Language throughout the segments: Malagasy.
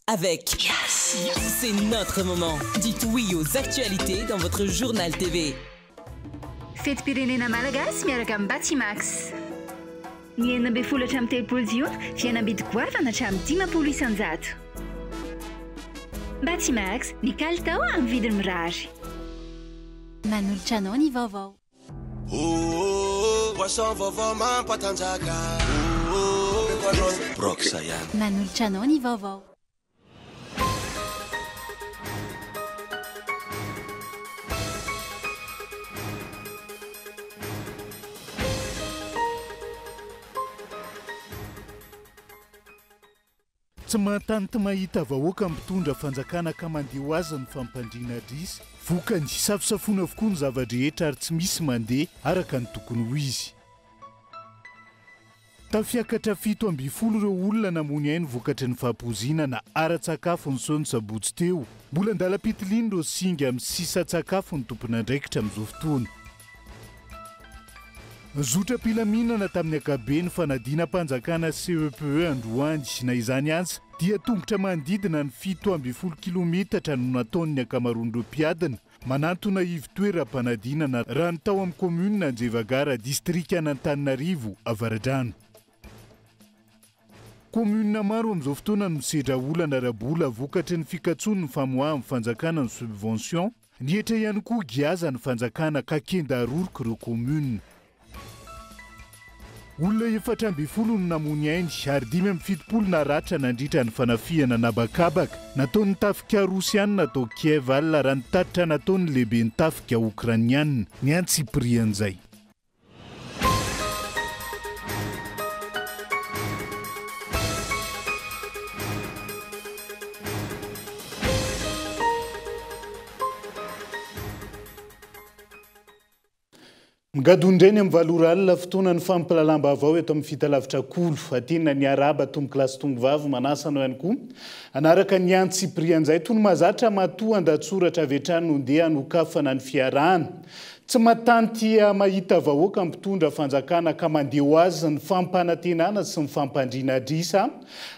avec Yes. C'est notre moment. Dites oui aux actualités dans votre journal TV. Feti-pirenena malagasy miaraka amin'ny Batimax. Ny 12 hatramin'ny 13 jiona fihenam-bidy goavana hatramin'ny 10 isanjato. Batimax, ny kalitao amin'ny vidiny mirary. Manolotra anao ny vaovao. Poisson vaovao mampatanjaka. Broxa ihany. Manolotra anao ny vaovao. Tsy mantany ty mahita vahoaka mitondra fanjakana ka mandeha ho azy ny fampandriana drisy vokany safosafona avokoa ny zava-drehetra ary tsy misy mandeha araka ny tokony ho izy. Tafiakatra 7 ireo olona namony ainy vokatry ny fampozina na ara-tsakafo ny saony sabotsy teo. Mbola andala-pitiliana ireo singa amin'ny sisa-tsakafo ny tompon'andraikitra amin'izao fotoana. Zotra pilaminana tamin'ny akabeny fanadina mpanjakana CEPE Androandy na izany ansa dia tongotra manodidina ny 7 kilometatra no nataon'ny akamaroan'ireo mpiadina manantona ivo-toeram-panadinana raha ny tao amin'ny komuna Anjevagara distrika an'Antananarivo Avaradrano. Komuna maro amin'izao fotoana no misedra olana arabola vokatry ny fikatsoany ny famoahan'ny fanjakana ny subvention, nietra ihany koa giaza ny fanjakana kakenda aroroko ireo komuna. Olona 420 no namony ainy ary 570 naratra nandritra ny fanafihana nabakabaka nataony tafika Rosy ihany natao Kiev alina raha nitatitra nataony lehibe ny tafika Ukrainianina ny antsiprian'izay. Ngadondrainy amin'ny valora alina fotoana ny fampilalamba avao eto amin'ny fitalavitra kolo atina ny araba tomboky lasy tombovavy manasana ihany koa anaraka ny antsiprian'izay tony mazatra matoa andatsoratra avy hatrany nondeha hanokafana ny fiarahana. Tsy matanty mahita vahoaka mpitondra fanjakana ka mandeha ho azy ny fampanantenana sy ny fampandriana drisa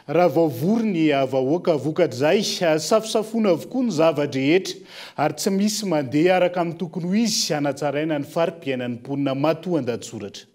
raha vaovory ny vahoaka vokatrizay safosafona avokoa ny zava-drehetra ary tsy misy mandeha araka amin'ny tokony ho izy hanatsaraina ny farim-piainan'ny mponina matoa andatsoratra.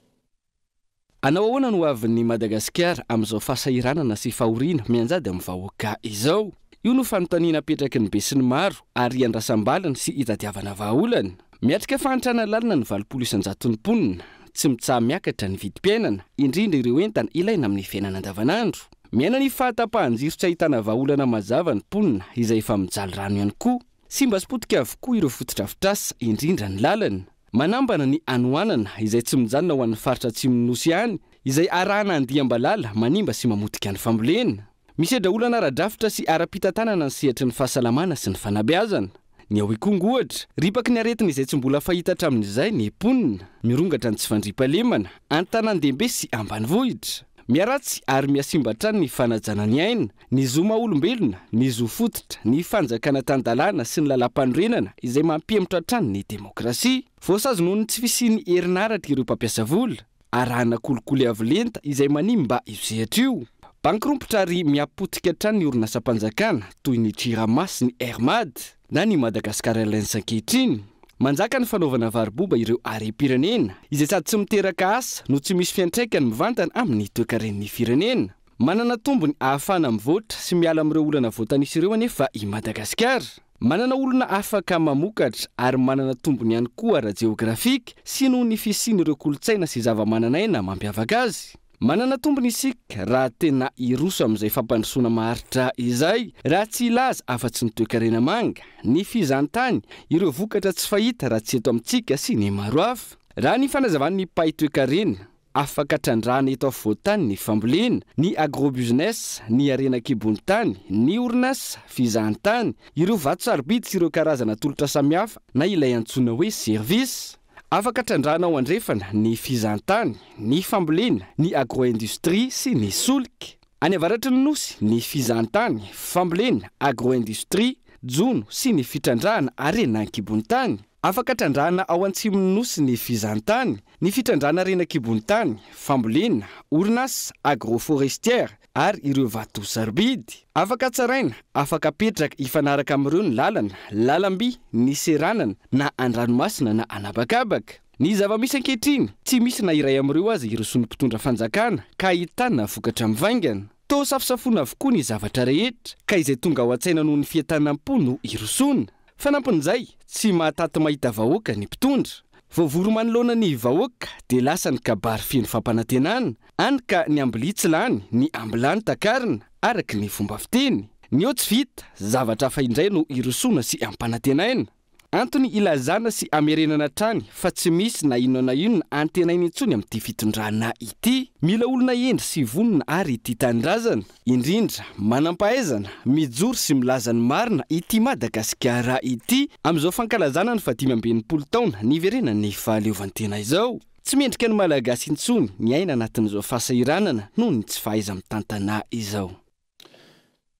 Anao ahoana no avin'ny Madagasikara amin'izao fahasahiranana sy fahoriana mianjady amin'ny vahoaka izao? Io no fanontaniana apetraky ny be sy ny maro ary andrasam-balana sy hitadiavana vahaolana. Miatrika fahantrana lalina ny 20 isanjato ny mponina, tsy mitsaha miakatra ny vidim-piainana, indrindra ireo entana ilaina amin'ny fiainana andavanandro. Miaina ny fahatapahan-jiro tsy ahitana vahaolana mazava ny mponina izay efa mijaly rano ihany koa. Simba sy potika avokoa ireo fotodrafitrasa indrindra ny lalana. Manambana ny anoanana izay tsy mijanona ho an'ny faritra atsimon'ny nosy ihany, izay arahana andiam-balala manimba sy mamotika ny fambolena. Misedra olana ara-drafitra sy ara-pitantanana ny sehatry ny fahasalamana sy ny fanabeazana. Ny ahoikongohatra, ripaky ny aretina izay tsy mbola fahita hatramin'izay ny mponina, mirongatra ny tsy fandriampahalemana, an-tanàn-dehibe sy ambanivohitra. Miaratsy ary miasimbatra ny fanajana ny aina, ny zo maha-olombelona, ny zo fototra, ny fanjakana tan-dalàna sy ny lalam-panorenana izay mampihemotra hatrany ny demokrasia. Voasazy noho ny tsy fisian'ny herinaratra ireo mpampiasa vola, arahana kolikoly avolenta izay manimba io sehatra io. Bankrompotra ary miapotika hatrany ny orinasa-mpanjakana toy ny Jirama sy ny Hermad na ny Madagasikara Airlines ankehitriny. Manjaka ny fanaovana variboba ireo harem-pirenena izay sady tsy miteraka asa no tsy misy fiantraikany mivantana amin'ny toe-karen'ny firenena. Manana tombony ahafana mivoatra sy miala amin'ireo olana voatanisy ireo anefa i Madagasikara. Manana olona afaka mamokatra ary manana tombony ihany koa ara-jeografika sy noho ny fisian'ireo kolotsaina sy zava-mananaina mampiavaka azy. Manana tombony isika raha tena iroso amin'izay fampandrosoana maharitra izay, raha tsy ilaza afa-tsy ny toe-karena manga, ny fizantany, ireo vokatra tsy fahita raha tsy eto amintsika sy ny maro hafa. Raha ny fanazavan'ny mpahay toe-karena, afaka trandrahana eto afovoantany ny fambolena, ny agrobusiness, ny arenan-kibonitany, ny orinasa, fizantany, ireo vato sarobidy sy ireo karazana tolotra samihafa na ilay antsoina hoe service. Afaka trandrahana ao andrefana ny fizantany, ny fambolena, ny agroindustrie sy ny solika. Any avaratry ny nosy, ny fizantany, fambolena, agroindustrie, jono sy ny fitrandrahana arenan-kibonitany. afaka trandrana ao antsimon'ny nosy ny fizantany, ny fitrandrana renakibony tany, fambolena, orinasa agroforestière ary ireo vato sarbidy. Afaka tsaraina, afaka petraka ifanaraka amin'ireo ny lalana, lalamby, ny seranana na andranomasina na anabakabaka. Ny zava-misy ankehitriny, tsy misy na iray amin'ireo aza irosony mpitondra fanjakana ka ahitana vokatra mivaingana. Tô safisafona avokoa ny zavatra rehetra ka izay tonga ao an-tsaina noho ny fientanam-po no irosona. Fanampon'izay tsy mahataty mahita vahoaka ny mpitondra. Voavoro manoloana ny vahoaka dia lasa ny kabary feno fampanantenana, any ka ny ambilitsy lany, ny ambilany takarina araka ny fomba fiteny. Ny eo tsy vita, zavatra hafa indray no irosona sy ampanantenaina. Antony ilazana sy amerenana trany fa tsy misy na inona na inona antenaina intsony amin'ity fitondrana ity. Mila olona endry sy vonona ary ity tanindrazana, indrindra manampahaizana, mijoro sy milaza ny marina ity Madagasikara ity amin'izao fankalazana ny 520 taona niverena ny fahaleovantena izao. Tsy mendrika ny malagasy intsony ny aina anatin'izao fahasahiranana noho ny tsy fahaiza mitantana izao.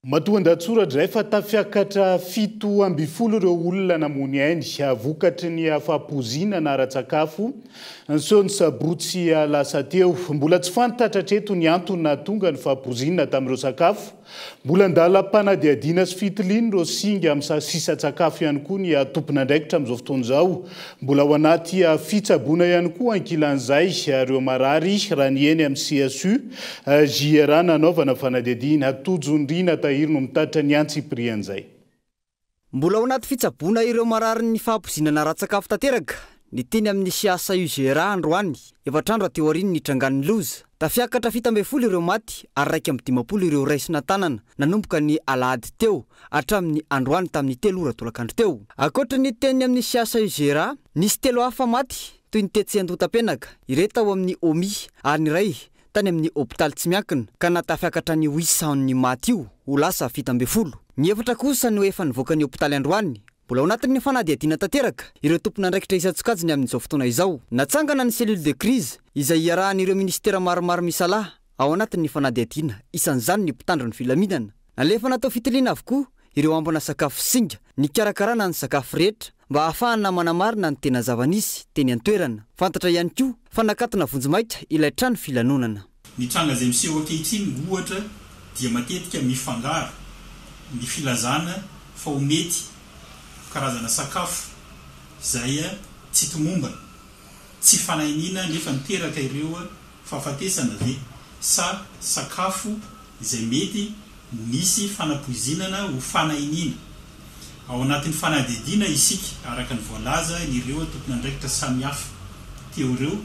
Matoan-datsoratra izay fa tafiakatra 7 ireo olona namony ainy vokatry ny afa-pozina na ara-tsakafo nysony sabotsy lasa teo. Mbola tsy fantatra hatreto ny antony nahatonga ny faha-pozina tamin'ireo sakafo. Mbola andalam-panadihadiana sy fitiliana ireo singa amin'ny sisa-tsakafo ihany koa ny tompon'andraikitra amin'izao fotoana izao. Mbola ao anaty fitsaboana ihany koa ankilan'izay ireo marary raha ny eny amin'ny CSU JRA nanaovana fanadihadiana tojondrina no mitatra ny antsiprian'izay. Mbola ao anaty fitsaboana ireo marary ny fahapozinana ara-tsakafo tanteraka. Ny teny amin'ny CSU JRA androany, efatrandro teo aoriany nitrangan'ny loza. Tafiakatra 7 ireo maty ary 150 ireo raisina tanana nanomboka ny alahady teo hatramin'ny androany tamin'ny 3 ora tolakandro teo. Ankoatra ny teny amin'ny CSU JRA, nisy 3 hafa maty toy ny Tetsendotapenaka, ireto ao amin'ny Omi ary ny ray tany amin'ny hôpitaly tsy miankina ka natafiakatra ny 800 ny maty io ho lasa 70. Ny efatra kosa no efa nivoaka ny hôpitaly androany. Mbola ao anatin'ny fanadihadiana tanteraka ireo tompon'andraikitra isa-tsokajiny amin'izao fotoana izao. Natsangana ny cellule de crise izay iarahan'ireo ministera maromaro misalaha ao anatin'ny fanadihadiana, isan'izany ny mpitandro ny filaminana. Nalefa natao fitiliana avokoa ireo ambana sakafo singa, ny karakarana ny sakafo rehetra mba ahafahana manamarina ny tena zava-nisy teny an-toerana. Fantatra ihany koa fa nakatona vonjimaitra ilay trano filanonana. Ny tranga izay miseho ankehitriny ohatra dia matetika mifangaro ny filazana fa ho mety karazana sakafo izay tsy tomombana, tsy fanahinina nefa miteraka ireo fahafatesana ve sa sakafo izay mety misy fanapoizinana ho fanahinina. Ao anatin'ny fanadihadiana isika araka ny voalaza ireo tompon'andraikitra samihafa teo ireo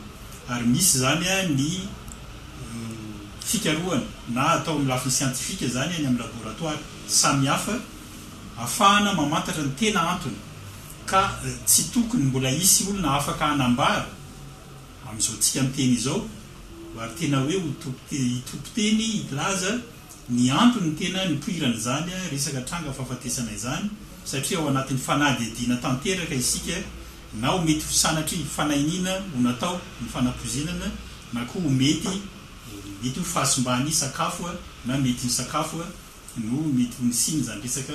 ary misy zany ny fikarohana na atao amin'ny lafiny siantifika zany any amin'ny laboratoire samihafa afahana mamantatra ny tena antony ka tsy tokony mbola isy olona afaka hanambara amin'izao tsika miteny izao ary tena hoe itopoteny ilaza ny antony tena nipoirana zany resaka tranga fahafatesana izany satria ao anatin'ny fanadihadiana tanteraka isika na ho mety sanatry fanahinina ho natao ny fanapozinana na koa ho mety ho fahasombany sakafo na mety ny sakafo no mety ho nisiny zany resaka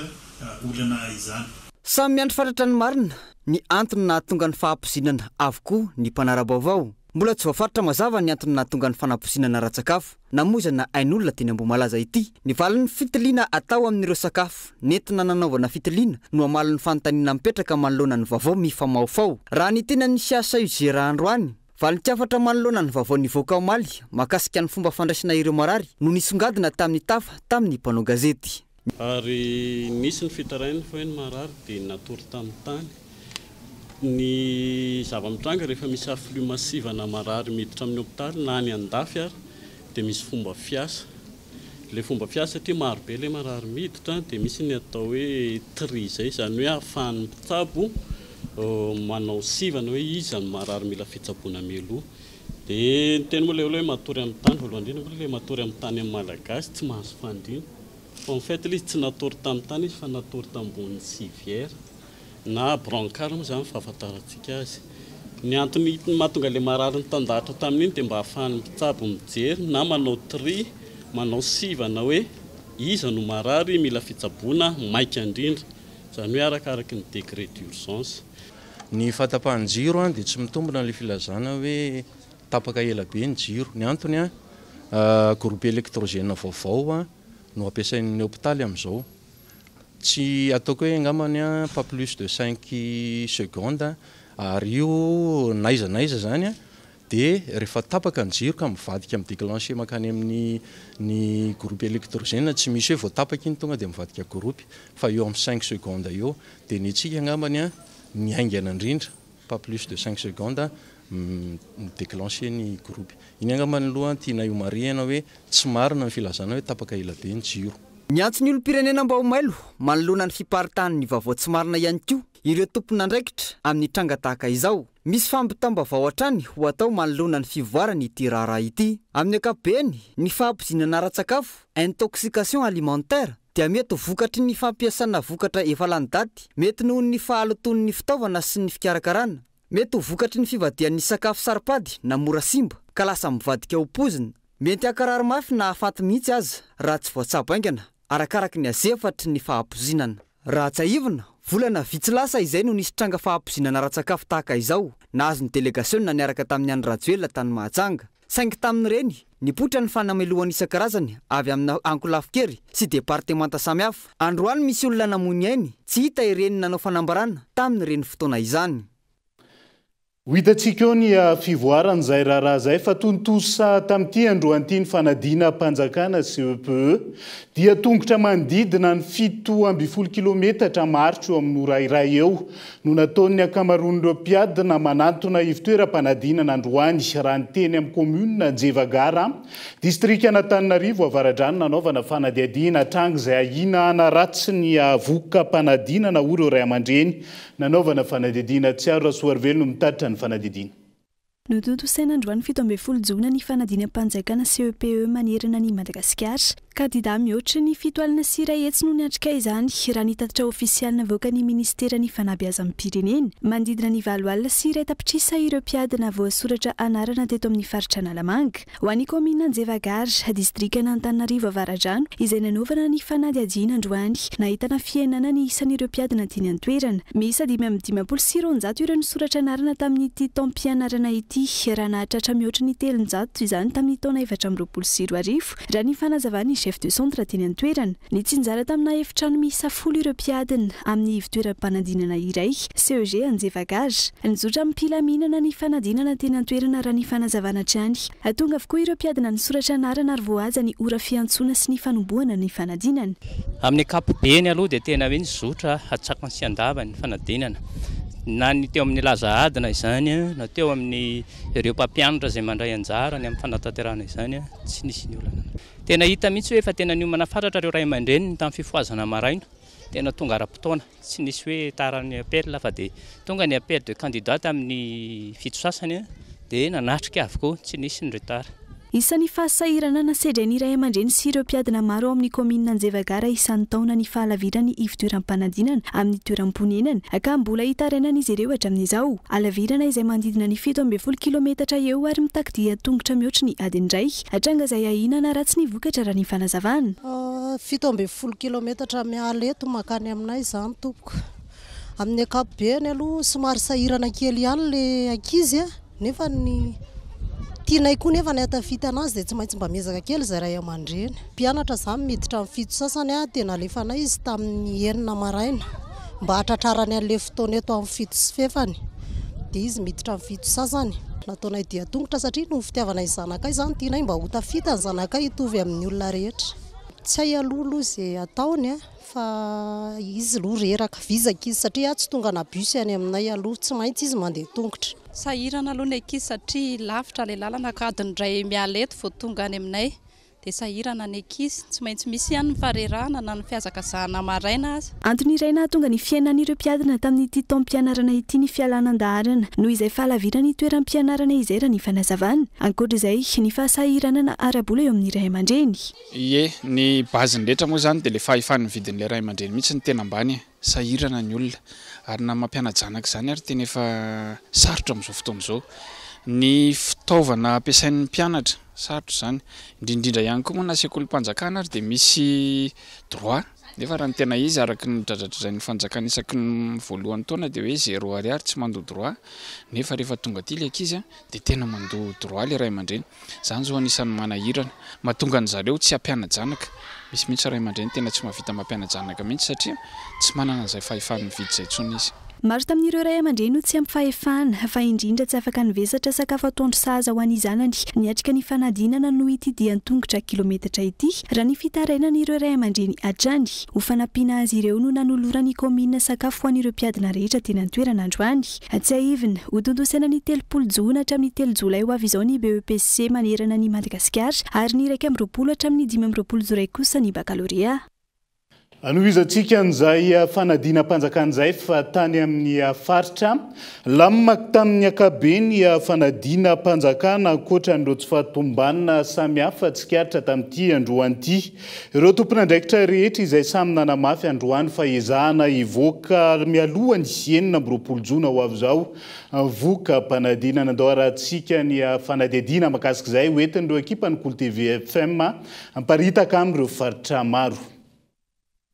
olana izany. Samy miandry fatratra ny marina ny antony nahatonga ny fahapozinana avokoa ny mpanara-baovao. Mbola tsy voafaritra mazava ny antony nahatonga ny fanapozinana ara-tsakafo namozana ain'olona teny Ambohimalaza ity. Ny valin'ny fitiliana atao amin'ireo sakafo nentina nanaovana fitiliana no amalin'ny fanontaniana mipetraka manoloana ny vaovao mifamaofao. Raha ny teny amin'ny CSU JRA androany, valin-tiafatra manoloana ny vaovao nivoaka omaly makasika ny fomba fandraisina ireo marary no nisongadina tamin'ny tafa tamin'ny mpanao gazety. Ary nisy ny fitaraina fa hoe ny marary dia natory tamin'ny tany. Ny zava-mitranga rehefa misy afflux massive na marary miditra amin'ny hôpitaly na ny andafy ary dia misy fomba fiasa. Le fomba fiasa satria maro be le marary miditra dia misy ny atao hoe tri zay, izany hoe ahafahan'ny mpitsabo manao sivana hoe iza ny marary mila fitsaboana meloa. Dia ny teny moa hoe matory amin'ny tany voalohany indrindra le matory amin'ny tany amin'ny malagasy tsy mahazo fandriana. Fa en fait izy tsy natory tamin'ny tany izy fa natory tambonin'ny civière na brancard moa zany fahafantarantsika azy. Ny antony mahatonga le marary ny tandahatra tamin'iny dia mba ahafahan'ny mpitsabo mijery na manao tri, manao sivana hoe iza no marary mila fitsaboana maika indrindra, izany hoe arakaraky ny décret d'urgence. Ny fatapahan-jiro dia tsy mitombona le filazana hoe tapaka ela be ny jiro. Ny antony groupe électrogène vaovao no ampiasain'ny hôpitaly amin'izao. Tsy ataoko hoe angambany pas plus de 5 secondes ary io naiza zany dia rehefa tapaka ny jiro ka mivadika amin'ny déclencher makany amin'ny groupe électrogène tsy misy hoe vao tapaka iny tonga dia mivadika groupe fa eo amin'ny 5 secondes eo dia ny tsika angambany miaingana indrindra pas plus de 5 secondes déclencher ny groupe. Iny angambany aloha tiana iomarihana hoe tsy marina ny filazana hoe tapaka ela be ny jiro. Miantso ny olom-pirenena mba ho mailo manoloana ny fiparitahan'ny vaovao tsy marina ihany koa ireo tompon'andraikitra amin'ny tranga tahaka izao. Misy fampitam-baovao hatrany ho atao manoloana ny fivoarana ity raharaha ity. Amin'ny ankapobeny ny fahampizinana ara-tsakafo intoxication alimentaire dia mety vokatry ny fampiasana vokatra efa lany daty, mety noho ny fahaloton'ny fitaovana sy ny fikarakarana, mety vokatry ny fivadian'ny sakafo saripady na mora simba ka lasa mivadika ho pozina, mety akarary mafy na afaty mihitsy aza raha tsy voatsabo aingana arakaraky ny azefatry ny fahampozinana. Raha tsy aivina volana vitsy lasa izay no nisy tranga fahampozinana ara-tsakafo tahaka izao nahazo ny délégation niaraka tamin'ny Andry Rajoelina tany Mahajanga. Saingy tamin'ireny nipoitra ny fanamelohana isan-karazany avy amin'ny Ankolafikery sy departemanta samihafa. Androany misy olona namony ainy tsy hita ireny nanao fanambarana tamin'ireny fotoana izany. Ho hitantsika eo ny fivoaran'izay raharaha zay fa tontosa tamin'ity androan'ity ny fanadina mpanjakana CEPE dia tongotra manodidina ny 7.20 kilometatra maritro eo amin'ny ora iray eo no nataon'ny akamaroan'ireo mpiadina manantona ivon-toeram-panadinana androany raha ny teny amin'ny commune Anjevagara, district Antananarivo Avaradrano nanaovana fanadihadiana hatranga izay ahina ratsy ny voka mpanadinana ireo ray aman-dreny nanaovana fanadihadiana tsiaro Rasoarivelo no mitatitra ny fanadihadiana. Notontosaina androany 17 Jona ny fanadinam-panjakana CEPE manerana ny Madagasikara. Kandida mihoatra ny 7 alina sy 1 hetsy no niatrika izany raha ny tatitra ofisialy navoaka ny ministera ny fanabeazan'ny Pireneny. Manodidina ny 7 alina sy 1 tapitrisa ireo mpiadina voasoratra anarana teto amin'ny faritra Analamanga. Ho an'ny commune Anjevagara, distrikana Antananarivo Avaradrano izay nanaovana ny fanadihadiana androany nahitana fiainana ny isan'ireo mpiadina tiany an-toerana. Miisa 520 ireo nisoratra anarana tamin'ity taom-pianarana ity raha nahatratra mihoatra ny 300 izany tamin'ny taona 2024 raha ny fanazavany chef de centre teny an-toerana. Ny tsinjara tamina efitrano miisa 10 ireo mpiadina amin'ny ivon-toeram-panadinana iray CEG Anjevagara. Nizotra amin'ny mpilaminana ny fanadinana teny an-toerana raha ny fanazavana hatrany. Tonga avokoa ireo mpiadina nisoratra anarana ary voahaja ny ora fiantsoana sy ny fanombohana ny fanadinana. Amin'ny ankapobeny aloha dia tena hoe nizotra hatsakany sy andava ny fanadinana. Na ny teo amin'ny laza adina izany na teo amin'ny ireo mpampianatra izay mandray anjara ny amin'ny fanatanterahana izany tsy nisy ny olana. Tena hita mihitsy hoe efa tena ny manafantatra ireo ray aman-dreny tamin'ny fifoazana maraina tena tonga ara-potoana tsy nisy hoe taran'ny appel fa dia tonga ny appel de candidat amin'ny fito sasany dia nanatrika avokoa tsy nisy ny retard. Isan'ny fahasahirana nasedran'ny ray aman-dreny sy ireo mpiadina maro amin'ny commune Anjevagara isan'ny taona ny fahalavirany ivon-toeram-panadinana amin'ny toeram-ponenana ka mbola hitarainana izy ireo hatramin'izao. Halavirana izay manodidina ny 7.20 kilometatra eo ary mitakidia tongotra mihoatra ny adiny iray hatranga izay ahinana ratsy ny vokatra raha ny fanazavana. 7.20 kilometatra miala eto makany aminay izany tompoko. Amin'ny ankapobeny aloha somary sahirana kely ihany le ankizy nefa ny tianay koa nefa ny atafita anazy dia tsy maintsy mba miezaka kely izay ray aman-dreny. Mpianatra izany miditra amin'ny 7 sasany dia nalefanay izy tamin'ny 9 maraina mba hatratrarany an'ilay fotoana eto amin'ny 7 sy fefany dia izy miditra amin'ny 7 sasany. Nataonay dia tongotra satria no fitiavanay zanakay izany tianay mba ho tafita ny zanakay hitovy amin'ny olona rehetra. Tsy hay aloha izay ataony fa izy aloha reraka vizaka izy satria tsy tonga na bus any aminay aloha tsy maintsy izy mandeha tongotra. Sahirana aloha ny ankizy satria lavitra ilay lalana ka adiny iray miala eto vao tonga any aminay dia sahirana ny ankizy tsy maintsy misy ihany ny farerana na ny fiazakazahana maraina aza. Antony iray nahatonga ny fiainan'ireo mpiadina tamin'ity taom-pianarana ity ny fialanandaharana noho izay fahalavirany toeram-pianarana izay raha ny fanazavana. Ankoatra izay ny fahasahirana na ara-bola eo amin'ny ray aman-dreny. Ie, ny baziny rehetra moa izany dia ilay fahefan'ny vidin'ilay ray aman-dreny mihitsy ny tena ambany. Sahirana ny olona ary na mampiana-janaka izany ary tena efa sarotra amin'izao fotoana izao. Ny fitaovana ampiasain'ny mpianatra sarotra izany indrindra ihany koa moa na sekolim-panjakana ary dia misy droit nefa raha ny tena izy araky ny dradradrany fanjakana isaky ny voalohany taona dia hoe 0 ariary tsy mandoa droit nefa rehefa tonga aty le ankizy dia tena mandoa droit le ray aman-dreny zany zao anisan'ny manahirana mahatonga ny zareo tsy hampiana-janaka misy mihitsy ray aman-dreny tena tsy mahavita mampiana-janaka mihitsy satria tsy manana an'izay fahefany mividy izay tsony izy. Maro tamin'ireo ray aman-dreny no tsy ampifahefana fa indrindra tsy afaka nivesatra sakafo atoandro sahaza ho an'ny zanany niatrika ny fanadinana no ity dian-tongotra kilometatra ity raha ny fitarainan'ireo ray aman-dreny hatrany ho fanampiana azy ireo no nanolorany komina sakafo ho an'ireo mpiadina rehetra teny an-toerana androany. Tsy aivina ho tontosaina ny 30 jona hatramin'ny 3 jolay ho avy izao ny BEPC manerana ny Madagasikara ary ny 120 hatramin'ny 5 jolay kosa ny bakalorea. Anohizantsika an'izay fanadinam-panjakan'izay fa tany amin'ny faritra lamimaka tamin'ny akabeny fanadinam-panjakana ankoatran'ireo tsy fahatombanina samihafa tsikaritra tamin'ity androany ity. Ireo tompon'andraikitra rehetra izay samy nanamafy androany fa ezahana hivoaka mialohany 9 jona ho avy izao voka mpanadinana andao arahantsika ny fanadihadiana mahakasika izay hoentin'ireo ekipa ny Kolo TV FM amparitaka amin'ireo faritra maro.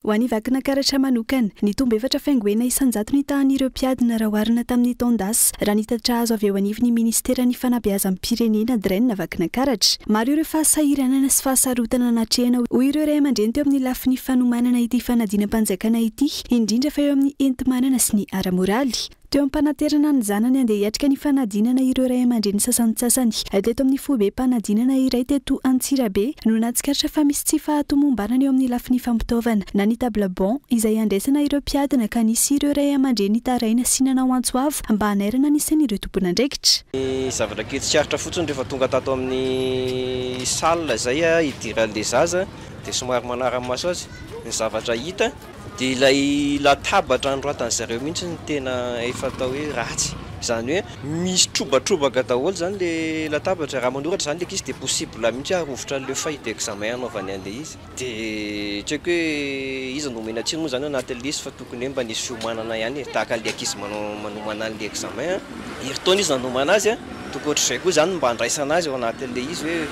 Ho an'ny vakina karatra manokana, ny tomba efatra faingoena isan-jato ny tahan'ireo mpiadina raha oharina tamin'ny taondasy raha nitatra azo avy eo anivon'ny Ministeran'ny Fanabeazam-pirenena DREN vakina karatra. Maro ireo fahasahiranana sy fahasarotana natrehana ho ireo ray aman-dreny teo amin'ny lafin'ny fanomanana ity fanadinam-panjakana ity, indrindra fa eo amin'ny enti-manana sy ny ara-moraly. Teo ampanaterana ny zanany andeha hiatrika ny fanadinana ireo ray aman-dreny sasany teto amin'ny fobe mpanadinana iray teto Antsirabe no natsikaritra fa misy tsy fahatomombanana eo amin'ny lafin'ny fampitaovana na ny table bon izay andraisana ireo mpiadina ka nisy ireo ray aman-dreny taraina sy nanao antsoavo mba hanairana nisan'ireo tompon'andraikitra. Zavatra kely tsiaritra fotsiny rehefa tonga tato amin'ny salle zay idiran'le zaza dia somary manara-maso azy ny zavatra hita. Dia ilay latabatra androatany zareo mihitsy ny tena efa atao hoe ratsy. Izany hoe misy trobatrobaka daholo zany le latabatra raha manoratra zany le izy dia possible mihitsy arovitra le feuille d'examen anaovany an'le izy. Dia tsy haiko hoe izy nomena tsiny moa zany anatin'le izy fa tokony hoe mba nisy fiomanana ihany tahaka le ankizy manomana an'le examen. Heritaona izy nanomana azy tokony ohatr'izay koa zany mba andraisana azy ao anatin'le izy hoe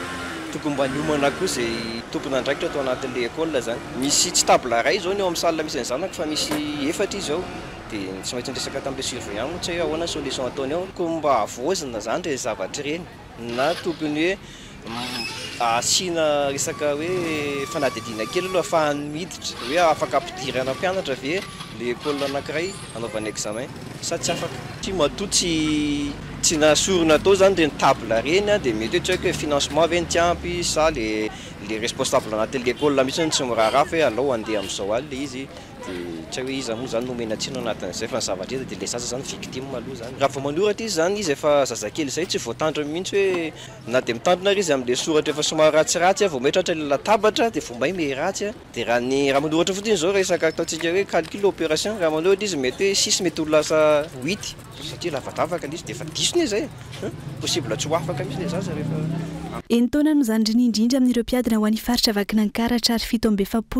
tokony mba niomana koa izay tompon'andraikitra atao anatin'le école zany. Misy tsy table ray zao ny ao amin'ny salle misy zanaka fa misy efatra izy ao. Dia tsy maintsy ndresaka tamin'le surveillant moa tsy hoe ahoana solution ataony ao ko mba avoazina zany re zavatra ireny na tokony hoe asiana resaka hoe fanadihadiana kely aloha ahafahany miditra hoe afaka ampidirana mpianatra ve le école anankiray anaovany examen sa tsy afaka. Tsy matoa tsy nasorona atao zany reny table reny dia mety hoe tsy haiko hoe financement ve ny tiampy sa le responsable anatin'le école mihitsy tsy miraharaha hoe alao andeha amin'izao aly le izy. Tsy hoe izy moa zany nomena tsino anatin'izay fa ny zavatra dia le zaza zany victime aloha zany. Raha vao manoratra izy zany izy efa zazakely izay tsy voatandrina mihitsy hoe na dia mitandrina izy amin'le soratra efa somary ratsiratsy vao metratra le latabatra dia vao me ratsy. Dia raha manoratra fotsiny zao resaka ataontsika hoe calcul opération raha manoratra izy mety hoe 6 mety ho lasa 8 satria lavadavaka izy dia efa disony izay possible tsy ho afaka mihitsy le zaza rehefa. Entona no zandriny indrindra amin'ireo mpiadina ho an'ny faritra vakina ankaratra ary 7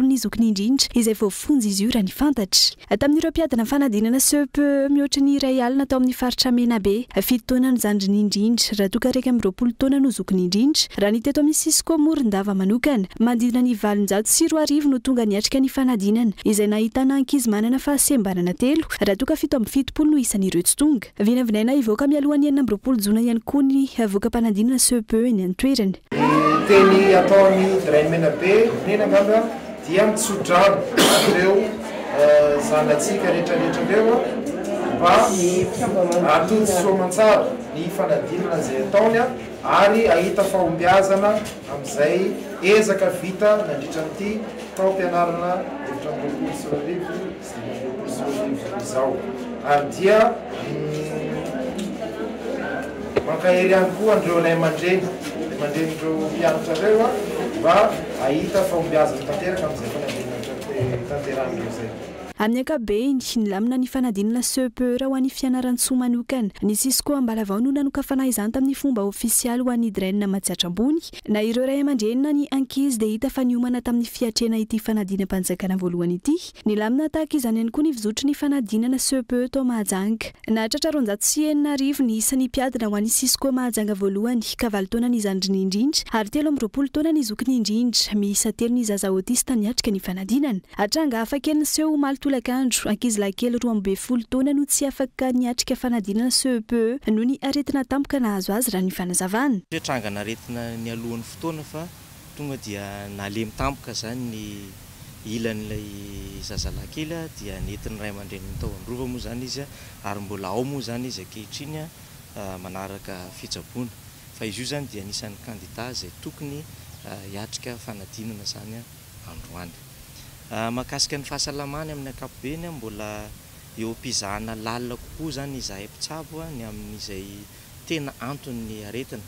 ny zokiny indrindra izay voafonjy izy io raha ny fantatra. Tamin'ireo mpiadina fanadinana CEPE mihoatra ny iray alina tao amin'ny faritra Menabe 7 taona no zandriny indrindra raha toka 20 taona no zokiny indrindra raha ny teto amin'ny Sisiko Morondava manokana mandina ny 740 no tonga niatrika ny fanadinana izay nahitana ankizy manana fahasembanana 3 raha toka 70 no isan'ireo tsy tonga. Vinavinaina ivoaka mialohan'ny 20 jona ihany koa ny voka-panadinana CEPE eny an-toerana. Teny ataon'ny DREN Menabe nenangamba dia mitsodrano ireo zanatsika rehetrarehetra ireo mba atody soamantsara ny fanadinana izay ataony ary ahita fahombiazana amin'izay ezaka vita nandritra n'ity taom-pianarana 2024 izao. Ary dia mankahery ihany koa andreo lay aman-dreny mandren'ireo mpianatra ireo mba ahita fahombiazana tanteraka amin'izay fanadinana tanteran'ireo izay. amin'ny ankabeny nilamina ny fanadinana CEPE raha ho an'ny fianaran-tsoa manokana. Ny Cisco Ambalavao no nanokafana izany tamin'ny fomba ofisialy ho an'ny Draine Matsiatrambony na ireo ray aman-drenina ny ankizy dia hita fa niomana tamin'ny fiatrena ity fanadinam-panjakana voalohany ity. Nilamina tahaka izany ihany koa ny vizotry ny fanadinana CEPE tao Mahajanga. Nahatratra 409 ny isan'ny mpiadina ho an'ny Cisco Mahajanga voalohany, 9 taona ny zandriny indrindra ary 20 taona ny zokiny indrindra. Miisa 3 ny zaza autista niatrika ny fanadinana. Hatranga hafakely ny seho omaly tolakandro, ankizilahy kely 12 taona no tsy afaka niatrika fanadinana CEPE noho ny aretina tampoka nahazo azy raha ny fanazavana. Trangana aretina ny alohan'ny fotoana fa tonga dia nalemy tampoka zany ny ilan'ilay zazalahy kely dia nentin'ny ray aman-dreny tao androva moa zany izy ary mbola ao moa zany izy ankehitriny manaraka fitsaboana fa izy io zany dia anisan'ny kandida izay tokony hiatrika fanadinana zany androany. Mahakasika ny fahasalamany amin'ny ankapobeny mbola eo am-pizahana lalina kokoa zany izahay mpitsabo ny amin'izay tena antony aretina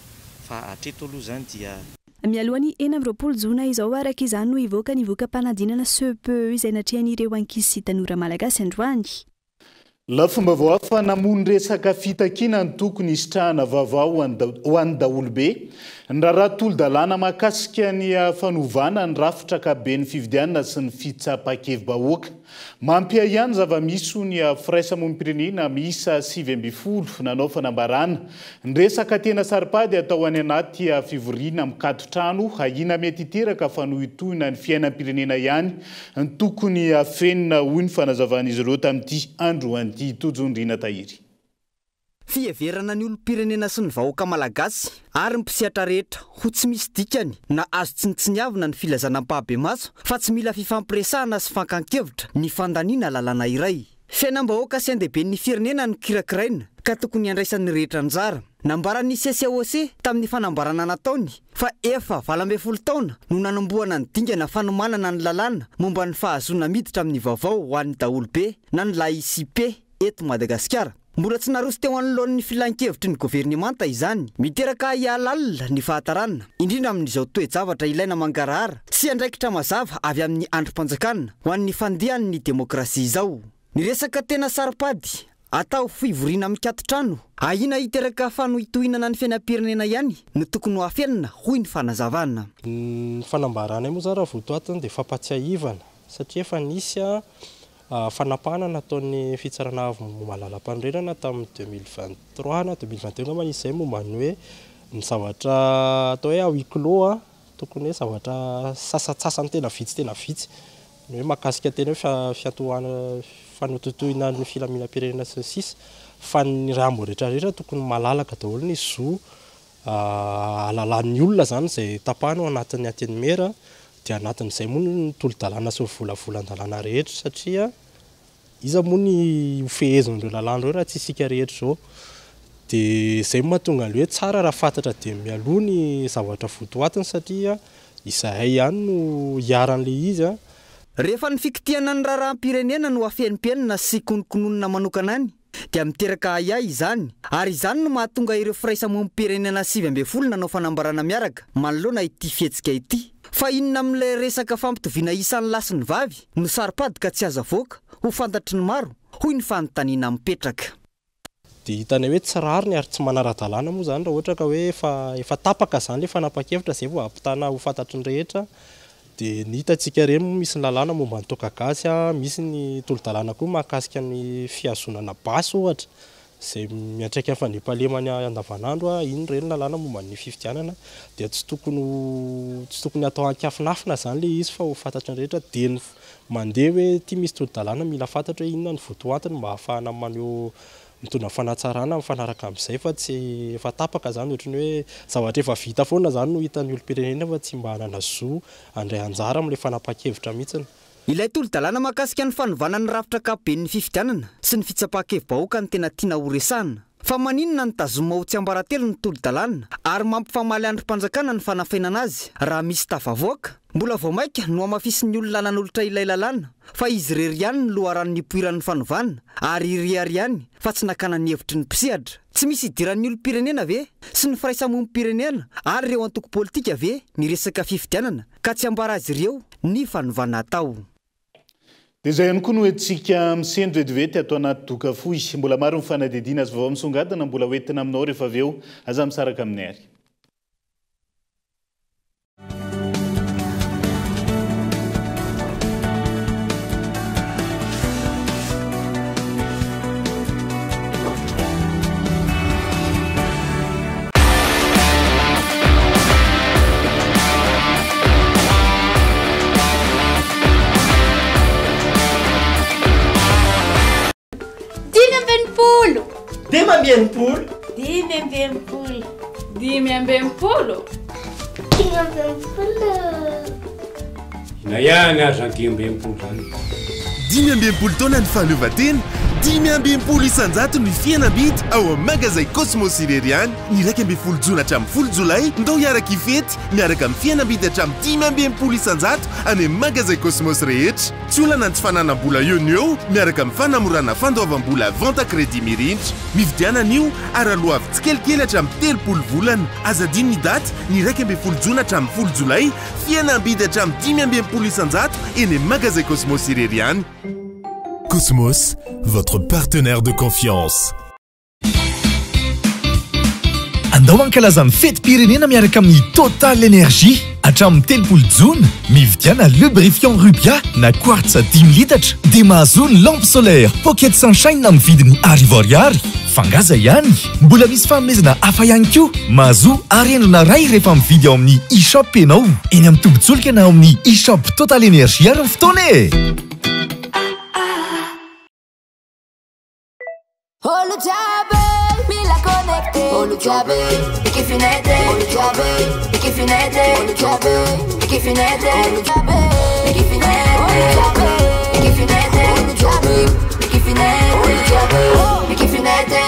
fa hatreto aloha zany dia mialohany 20 jona izao araka izany no ivoaka ny voka-panadinana CEPE izay natrehan'ireo ankizy sy tanora malagasy androany. Lafomba vao hafa namony resaka fitakiana ny tokony isitrahana vaovao ho an'ny daholobe. Ny raharaha tolo-dalàna mahakasika ny fanovana ny rafitra akaben'ny fifidianana sy ny fitsapakevim-bahoaka. Mampia ihany zava-misy ny firaisamonim-pirenena miisa 7 nanao fanambarana. Ny resaka tena saripady atao any anaty fivoriana mikatotrano ahina mety hiteraka fa nohitohina ny fiainam-pirenena ihany ny tokony fenina hoy ny fanazavan'izy ireo tamin'ity andro an'ity Tojondrina Tahiry. Fiheverana ny olom-pirenena sy ny vahoaka malagasy ary ny mpisihatra rehetra ho tsy misy dikany na azo tsinitsiniavina ny filazanam-pahabemaso fa tsy mila fifampiresahana sy fankankevitra ny fandaniana lalàna iray. Fiainam-bahoaka sy andehibe ny firenena no kirakiraina ka tokony handraisan'ny rehetra anjara. Nambaran'ny CCOC tamin'ny fanambarana nataony fa efa 12 taona no nanamboana ny dingana fanomanana ny lalàna momba ny fahazoana miditra amin'ny vaovao ho an'ny daholobe na ny laICP eto Madagasikara. Mbola tsy naroso teo anoloan'ny filan-kevitry ny governemanta izany, miteraka hialalina ny fahatarana indrindra amin'izao toe-javatra ilaina mangarahara sy andraikitra mazava avy amin'ny androm-panjakana ho an'ny fandehan'ny demokrasia izao. Ny resaka tena saripady atao fivoriana mikatotrano ahina hiteraka fanohitohinana ny fiainam-pirenena ihany no tokony ho afenina hoy ny fanazavana. Ny fanambarana moa zany raha votoatiny dia fampatsiahivana satria efa nisy fanapahana nataon'ny fitsarana avy malalam-pandrenana tamin'ny 2023 na 2021 ma izay momba ny hoe ny zavatra atao hoe huis clos tokony hoe zavatra sasatsasany tena vitsy ny hoe mahakasika tena hoe fiatohana fanototohina ny filaminam-pirenena sy ny sisa fa ny raha mbo rehetrarehetra tokony malalaka daholo ny zo alalan'ny olona zany izay tapahana ao anatin'ny antenimera dia anatin'izay moa ny tolo-dalàna sy volavolan-dalàna rehetra satria iza moa ny fehezon'ireo lalàna ireo raha tsy isika rehetra zao dia izay mahatonga ny hoe tsara raha fantatra dia mialoha ny zavatra votoatiny satria izahay ihany no hiaran'ilay izy rehefa ny fikitiana ny raharaham-pirenena no afenimpienina sy konokononina manokana any dia miteraka ayay izany ary izany no mahatonga ireo firaisamonim-pirenena 7 nanao fanambarana miaraka manoloana ity fihetsika ity fa inona amin'ilay resaka fampitoviana isan'ny lasy ny vavy no saripady ka tsy aza voaka ho fantatry ny maro hoy ny fanontaniana mipetraka. Dia hitana hoe tsy rariny ary tsy manara-dalàna moa zany raha ohatra ka hoe efa tapaka zany ilay fanapa-kevitra izay vao ampitana ho fantatry ny rehetra dia ny hitantsika ireny misy ny lalàna momba ny toaka gasy misy ny tolo-dalàna koa mahakasika ny fiazonana basy ohatra izay miantraika ny fandriam-pahalemany andavanandro iny ireny lalàna momba ny fifidianana dia tsy tokony atao ankafinafina zany ilay izy fa ho fantatry ny rehetra dia ny mandeha hoe ity misy tolo-dalàna mila fantatra hoe inona ny votoatiny mba hahafahana maneho mitondra fanatsarana mifanaraka amin'izay fa tsy efa tapaka zany ohatrany hoe zavatra efa vita foana zany no hitan'ny olom-pirenena fa tsy mba hanana zo andray anjara amin'ilay fanapa-kevitra mihitsiny. Ilay tolo-dalàna mahakasika ny fanovana ny rafitra akaben'ny fifidianana sy ny fitsapahakevim-bahoaka ny tena tiana ho resahana fa maninona ny tazoma ho tsy ambaratelo ny tolo-dalàna ary mampifamaly androm-panjakana ny fanafenana azy raha misy tafavoaka mbola vao maika no amafisin'ny olona nan'olotra ilay lalàna fa izy rery ihany ny loharan'ny poiran'ny fanovana ary iryary ihany fa tsy nakana ny hevitry ny mpisihatra tsy misy idiran'ny olom-pirenena ve sy ny firaisamonim-pirenena ary ireo antoko politika ve ny resaka fifidianana ka tsy ambara azy ireo ny fanovana atao. dia izay ihany koa no hoentsika misendry vetivety atao anaty doka fohy mbola maro ny fanadidina azy vavao misongadina mbola hoentina aminao rehefa avy eo aza misaraka amin'ny ary. Dimy ambienipolo. Dimy ambienipolo. Dimy ambienipolo. Dimy ambienipolo. Na ihany aza dimy ambienipolo zany. Dimy ambienipolo taona ny fahaleovan-tena, dimy ambienipolo isanjato ny fihenam-bidy ao amin'ny magazay Cosmos irery any. Ny 1 jona hatramin'ny 10 jolay ndao hiaraka ifety miaraka amin'ny fihenam-bidy hatramin'ny 10 ambienipolo isanjato any amin'ny magazay Cosmos rehetra. Tsy olana ny tsy fananam-bola eo ny eo miaraka amin'ny fanamorana fandoavam-bola vente crédit mirindra. Mividianan'io araloha avy tsikelikely hatramin'ny 30 volana. Azadino ny daty ny 1 jona hatramin'ny 10 jolay fihenam-bidy hatramin'ny 10 ambienipolo isanjato eny amin'ny magazay Cosmos irery any. Cosmos, votre partenaire de confiance. Andao ankalaza amin'ny fetim-pirenena miaraka amin'ny Total Énergie. Hatramin'ny 30 jona mividiana lubrifiant Rubia na quartz 10 litatra dia mahazo ny lampe solaire Pocket Sunshine amin'ny vidiny ariary. Fangaza ihany, mbola misy fanomezana hafa ihany koa. Mahazo arendrina ray rehefa mividy ao amin'ny e-shop ianao. Eny amin'ny tobin-tsolika na ao amin'ny e-shop Total Énergie ary ny fotoana e. Olujabe, mila connecte. Olujabe, ikifinete. Olujabe, ikifinete. Olujabe, ikifinete. Olujabe, ikifinete. Olujabe, ikifinete. Olujabe, ikifinete. Olujabe, ikifinete.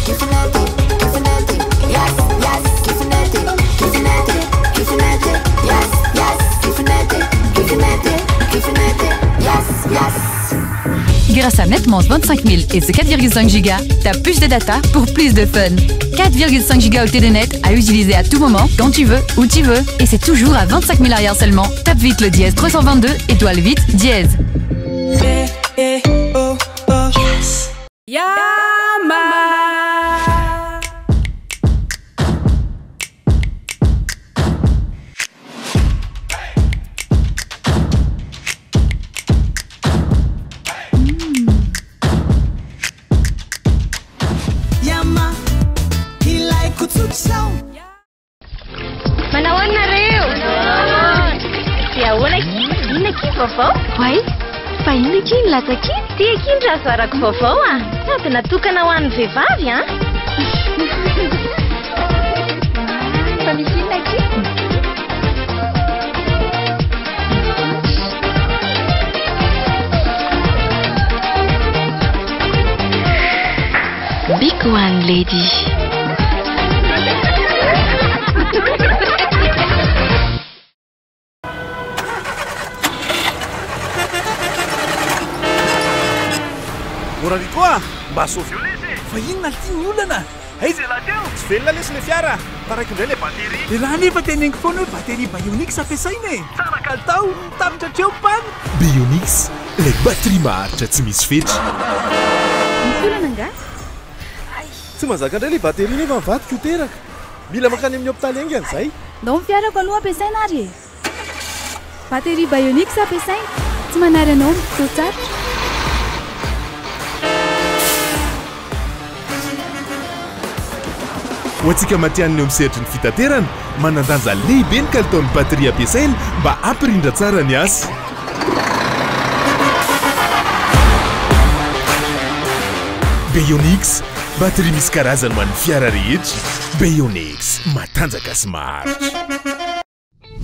Kifinete, kifinete. Yes, yes, kifinete. Kifinete, kifinete. Yes, yes, kifinete. Kifinete, kifinete. Yes, yes. Grâce à Netmonde 25 000 et ses 4,5 Go, t'as plus de data pour plus de fun. 4,5 Go de net à utiliser à tout moment, quand tu veux, où tu veux. Et c'est toujours à 25 000 arrière seulement. Tape vite le dièse 322, étoile vite, dièse. Yes. Yama. Manaona reo. Dia hola ina ky vaovao? Wai, fa ina ky nilatsaky? Tia ky ny razarako vaovao ah. Sady natokana ho an'ny vehivavy ah. Fa misy ina ky? Big one lady. Ora ny koa mba sofio lesy fa inona ty ny olana aiza lahateo tsy velona lesy le fiara taraiky indray le batery raha nefa teneniko foana hoe batery Bionix ampiasaina e tsara kalitao tapitra atreo mpany Bionix, le batterie maharitra tsy misy fetra. Olana nga? Tsy mazaka indray le batery nefa mivadika ho teraka mila makany amin'ny hôpitaly engy an'izay ndao ny fiarako aloha ampiasaina ary e batery Bionix ampiasaina tsy manary anao mitotro tsara. Ho antsika matianina eo misehatry ny fitaterana manandanja lehibe ny kalitaon'ny bateria ampiasaina mba ampirindra tsara ny asa. Bionix, bateria misy karazany ho an'ny fiara rehetra. Bionix, matanjaka sy maharitra.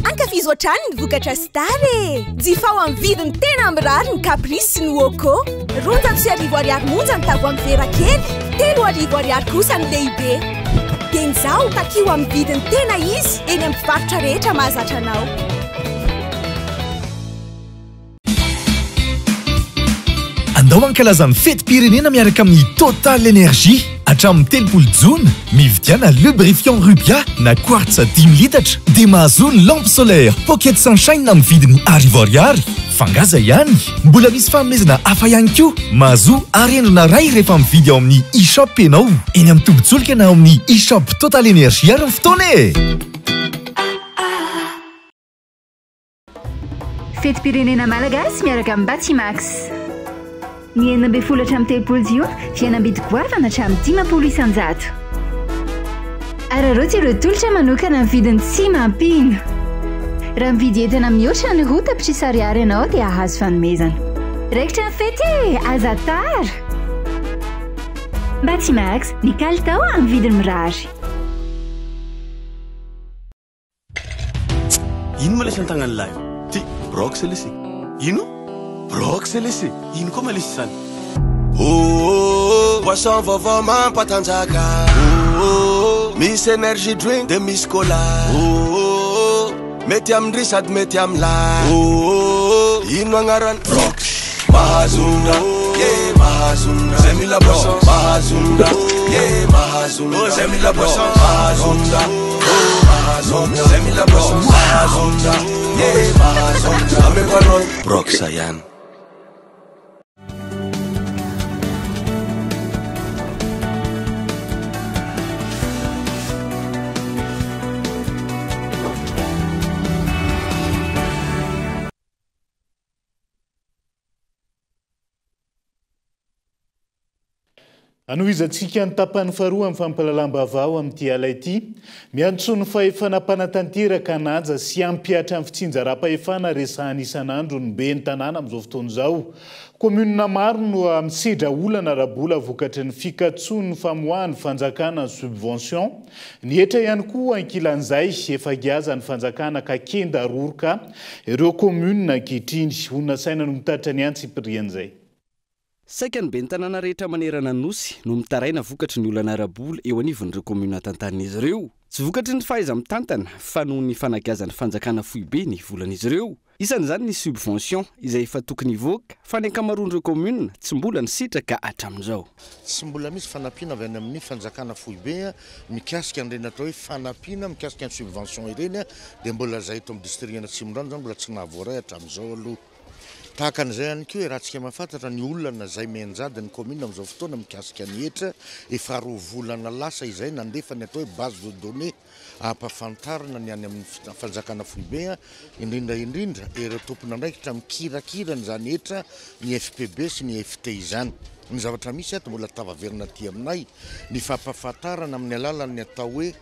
Ankafizo hatrany ny vokatra Star e! Jifao amin'ny vidiny tena mirary ny Caprice sy ny Woko. 200 ariary monja ny tavoahangy vera kely, 300 ariary kosa ny lehibe. Dia izao takio amin'ny vidiny tena izy eny amin'ny mpivarotra rehetra mahazatra anao. Andao ankalaza ny fetim-pirenena miaraka amin'ny Total Énergie. Hatramin'ny 30 jona mividiana lubrifiant Rubia na quartz 10 litatra dia mahazo ny lampe solaire Pocket Sunshine amin'ny vidiny ariary. fangaza ihany mbola misy fanomezana hafa ihany koa mahazo arenana ray rehefa mividy ao amin'ny e-shop ianao eny amin'ny tobin-tsolika na ao amin'ny e-shop Total Énergie ary ny fotoana e. Fetim-pirenena malagasy miaraka amin'ny Batimax. Ny 12 hatramin'ny 30 jiona dia nambidy goavana hatramin'ny 10 isanjato. Araroty ireo tolotra manokana amin'ny vidiny tsy mampino. Raha mividy entana mihoatra ny roa tapitrisa ariary ianao dia ahazo fanomezana. Raikitra ny fety aza tara. Batimax, ny kalitao amin'ny vidiny mirary. Ino ma lesy an-tagnany lahy? Ty, brox lesy. Ino? Brox lesy. Ino koa ma lesy zany? Boisson vaovao mampatanjaka. Miss energy drink de Miss Cola. Mety amindry sady mety amilay. Ino agnarany? Brox. Mahazonga, yeah, mahazonga. Zay mila boisson, mahazonga, yeah, mahazonga. Zay mila boisson, mahazonga, mahazonga. Zay mila boisson, mahazonga, yeah, mahazonga. Ame parole, Brox yan. Anoizatsika ny tapany faharoa amin'ny fampalalam-baovao amin'ity alay ity miantso ny fahefana-panatanteraka anaja sy ampiatra amin'ny fitsinja ra-pahefana resahany isan'andro ny be ny tanàna amin'izao fotoana izao. Komunina maro no misedra olana rabola vokatry ny fikatsoany famoahany fanjakana ny subvention. Ny etra ihany koa ankilan'izay efa giaza ny fanjakana ka kenda roroka ireo komunina ankehitriny onona saina no mitaritra ny antsipirian'izay. Saika ny be ny tanàna rehetra manerana nosy no mitaraina vokatry ny olana rabola eo anivon'ireo komuna tantanin'izy ireo. Tsy vokatry ny fahaiza mitantana fa noho ny fanakiazan'ny fanjakana foibe ny volan'izy ireo. Isan'izany ny subvention izay efa tokony hivoaka fa ny ankamaroan'ireo komuna tsy mbola nisitraka hatramin'izao. Tsy mbola misy fanampiana avy any amin'ny fanjakana foibe mikasika an'ireny atao hoe fanampiana mikasika ny subvention ireny dia mbola zay eto amin'ny district-na Tsimondrano zany mbola tsy nahavoaray hatramin'izao aloha. Tahaka an'izay ihany koa raha tsika mahafantatra ny olana izay mianjady ny commune amin'izao fotoana mikasika ny etra efa 2 volana lasa izay nandefa ny atao hoe base de données ampafantarana ny any amin'ny fanjakana foibe indrindra ireo tompona andraikitra mikirakira n'izany etra ny FPB sy ny FT izany. Ny zavatra misy ato mbola tavaverina aty aminay ny fampafantarana amin'ny alalan'ny atao hoe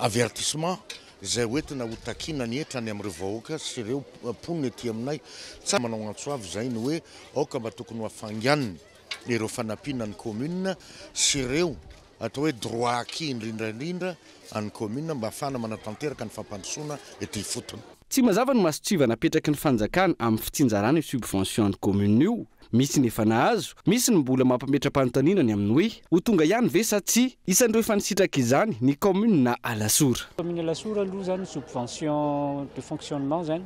avertissement zay hoentina hotakina ny etra ny amin'ireo vahoaka sy ireo mponina ety aminay tsy manao antso avy zay ny hoe aoka mba tokony hafanganiny ireo fanampiana ny commune sy ireo atao hoe droit acquis indrindra any commune mba ahafahana manatanteraka ny fampandrosoana ety fotony. Tsy mazava ny masotsiva napetraky ny fanjakana amin'ny fitsinjarana subvention ny commune io. Misy ny efa nahazo, misy ny mbola mampametra-panontaniana ny amin'ny hoe ho tonga ihany ve sa tsy isan'ireo efa nisitraka izany ny commune na Alasora. Commune Alasora aloha zany subvention de fonctionnement zany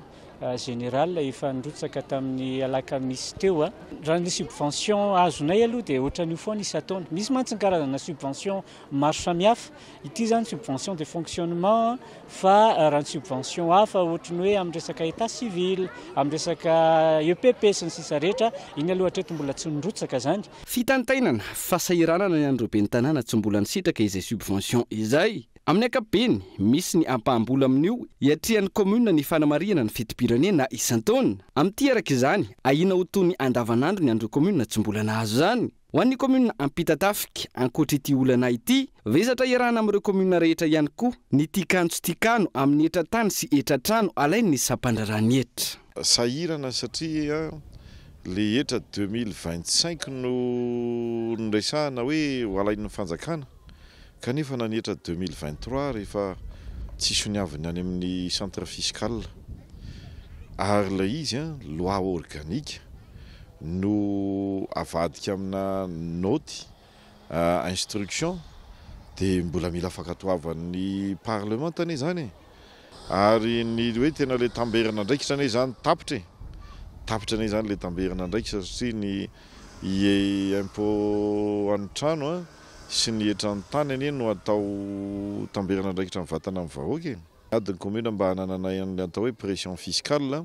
général efa nirotsaka tamin'ny alakamisy teo raha ny subvention azonay aloha dia ohatran'io foana isan-taona. Misy mantsy ny karazana subvention maro samihafa. Ity zany subvention de fonctionnement fa raha ny subvention hafa ohatrany hoe amin'ny resaka état civil, amin'ny resaka EPP sy ny sisa rehetra iny aloha hatreto mbola tsy nirotsaka zany. Fitantainana fasahiranana ny andro be ny tanàna tsy mbola nisitraka izay subvention izay. Amin'ny ankapobeny misy ny ampaham-bola amin'io hiatrihan'ny commune ny fanamariana ny fetim-pirenena isan-taona. Amin'ity araka izany ahina ho toy ny andavanandro ny andro commune tsy mbola nahazo zany. Ho an'ny commune ampitatafika ankoatra ity olana ity vezatra iarahana amin'ireo commune rehetra ihany koa ny tikano sy tikano amin'ny etra-tany sy etra-trano alainy ny sampandrarany etra. Sahirana satria le etra 2025 no nresahana hoe ho alain'ny fanjakana. Kanefa nanetra 2023 rehefa tsisy niaviny any amin'ny centre fiscal ary la izy loi organique no avadika amina noty instruction dia mbola mila fankatoavan'ny parlement tany zany ary ny hoe tena le tamberana ndraikitra ane zany tapitra anay zany le tamberana ndraikitra satria ny impôt an-trano sy ny etrany tany ane no atao tamberana ndraikitra mivatana amin'ny vahoaka. Adiny commune mba hanananay atao hoe pression fiscale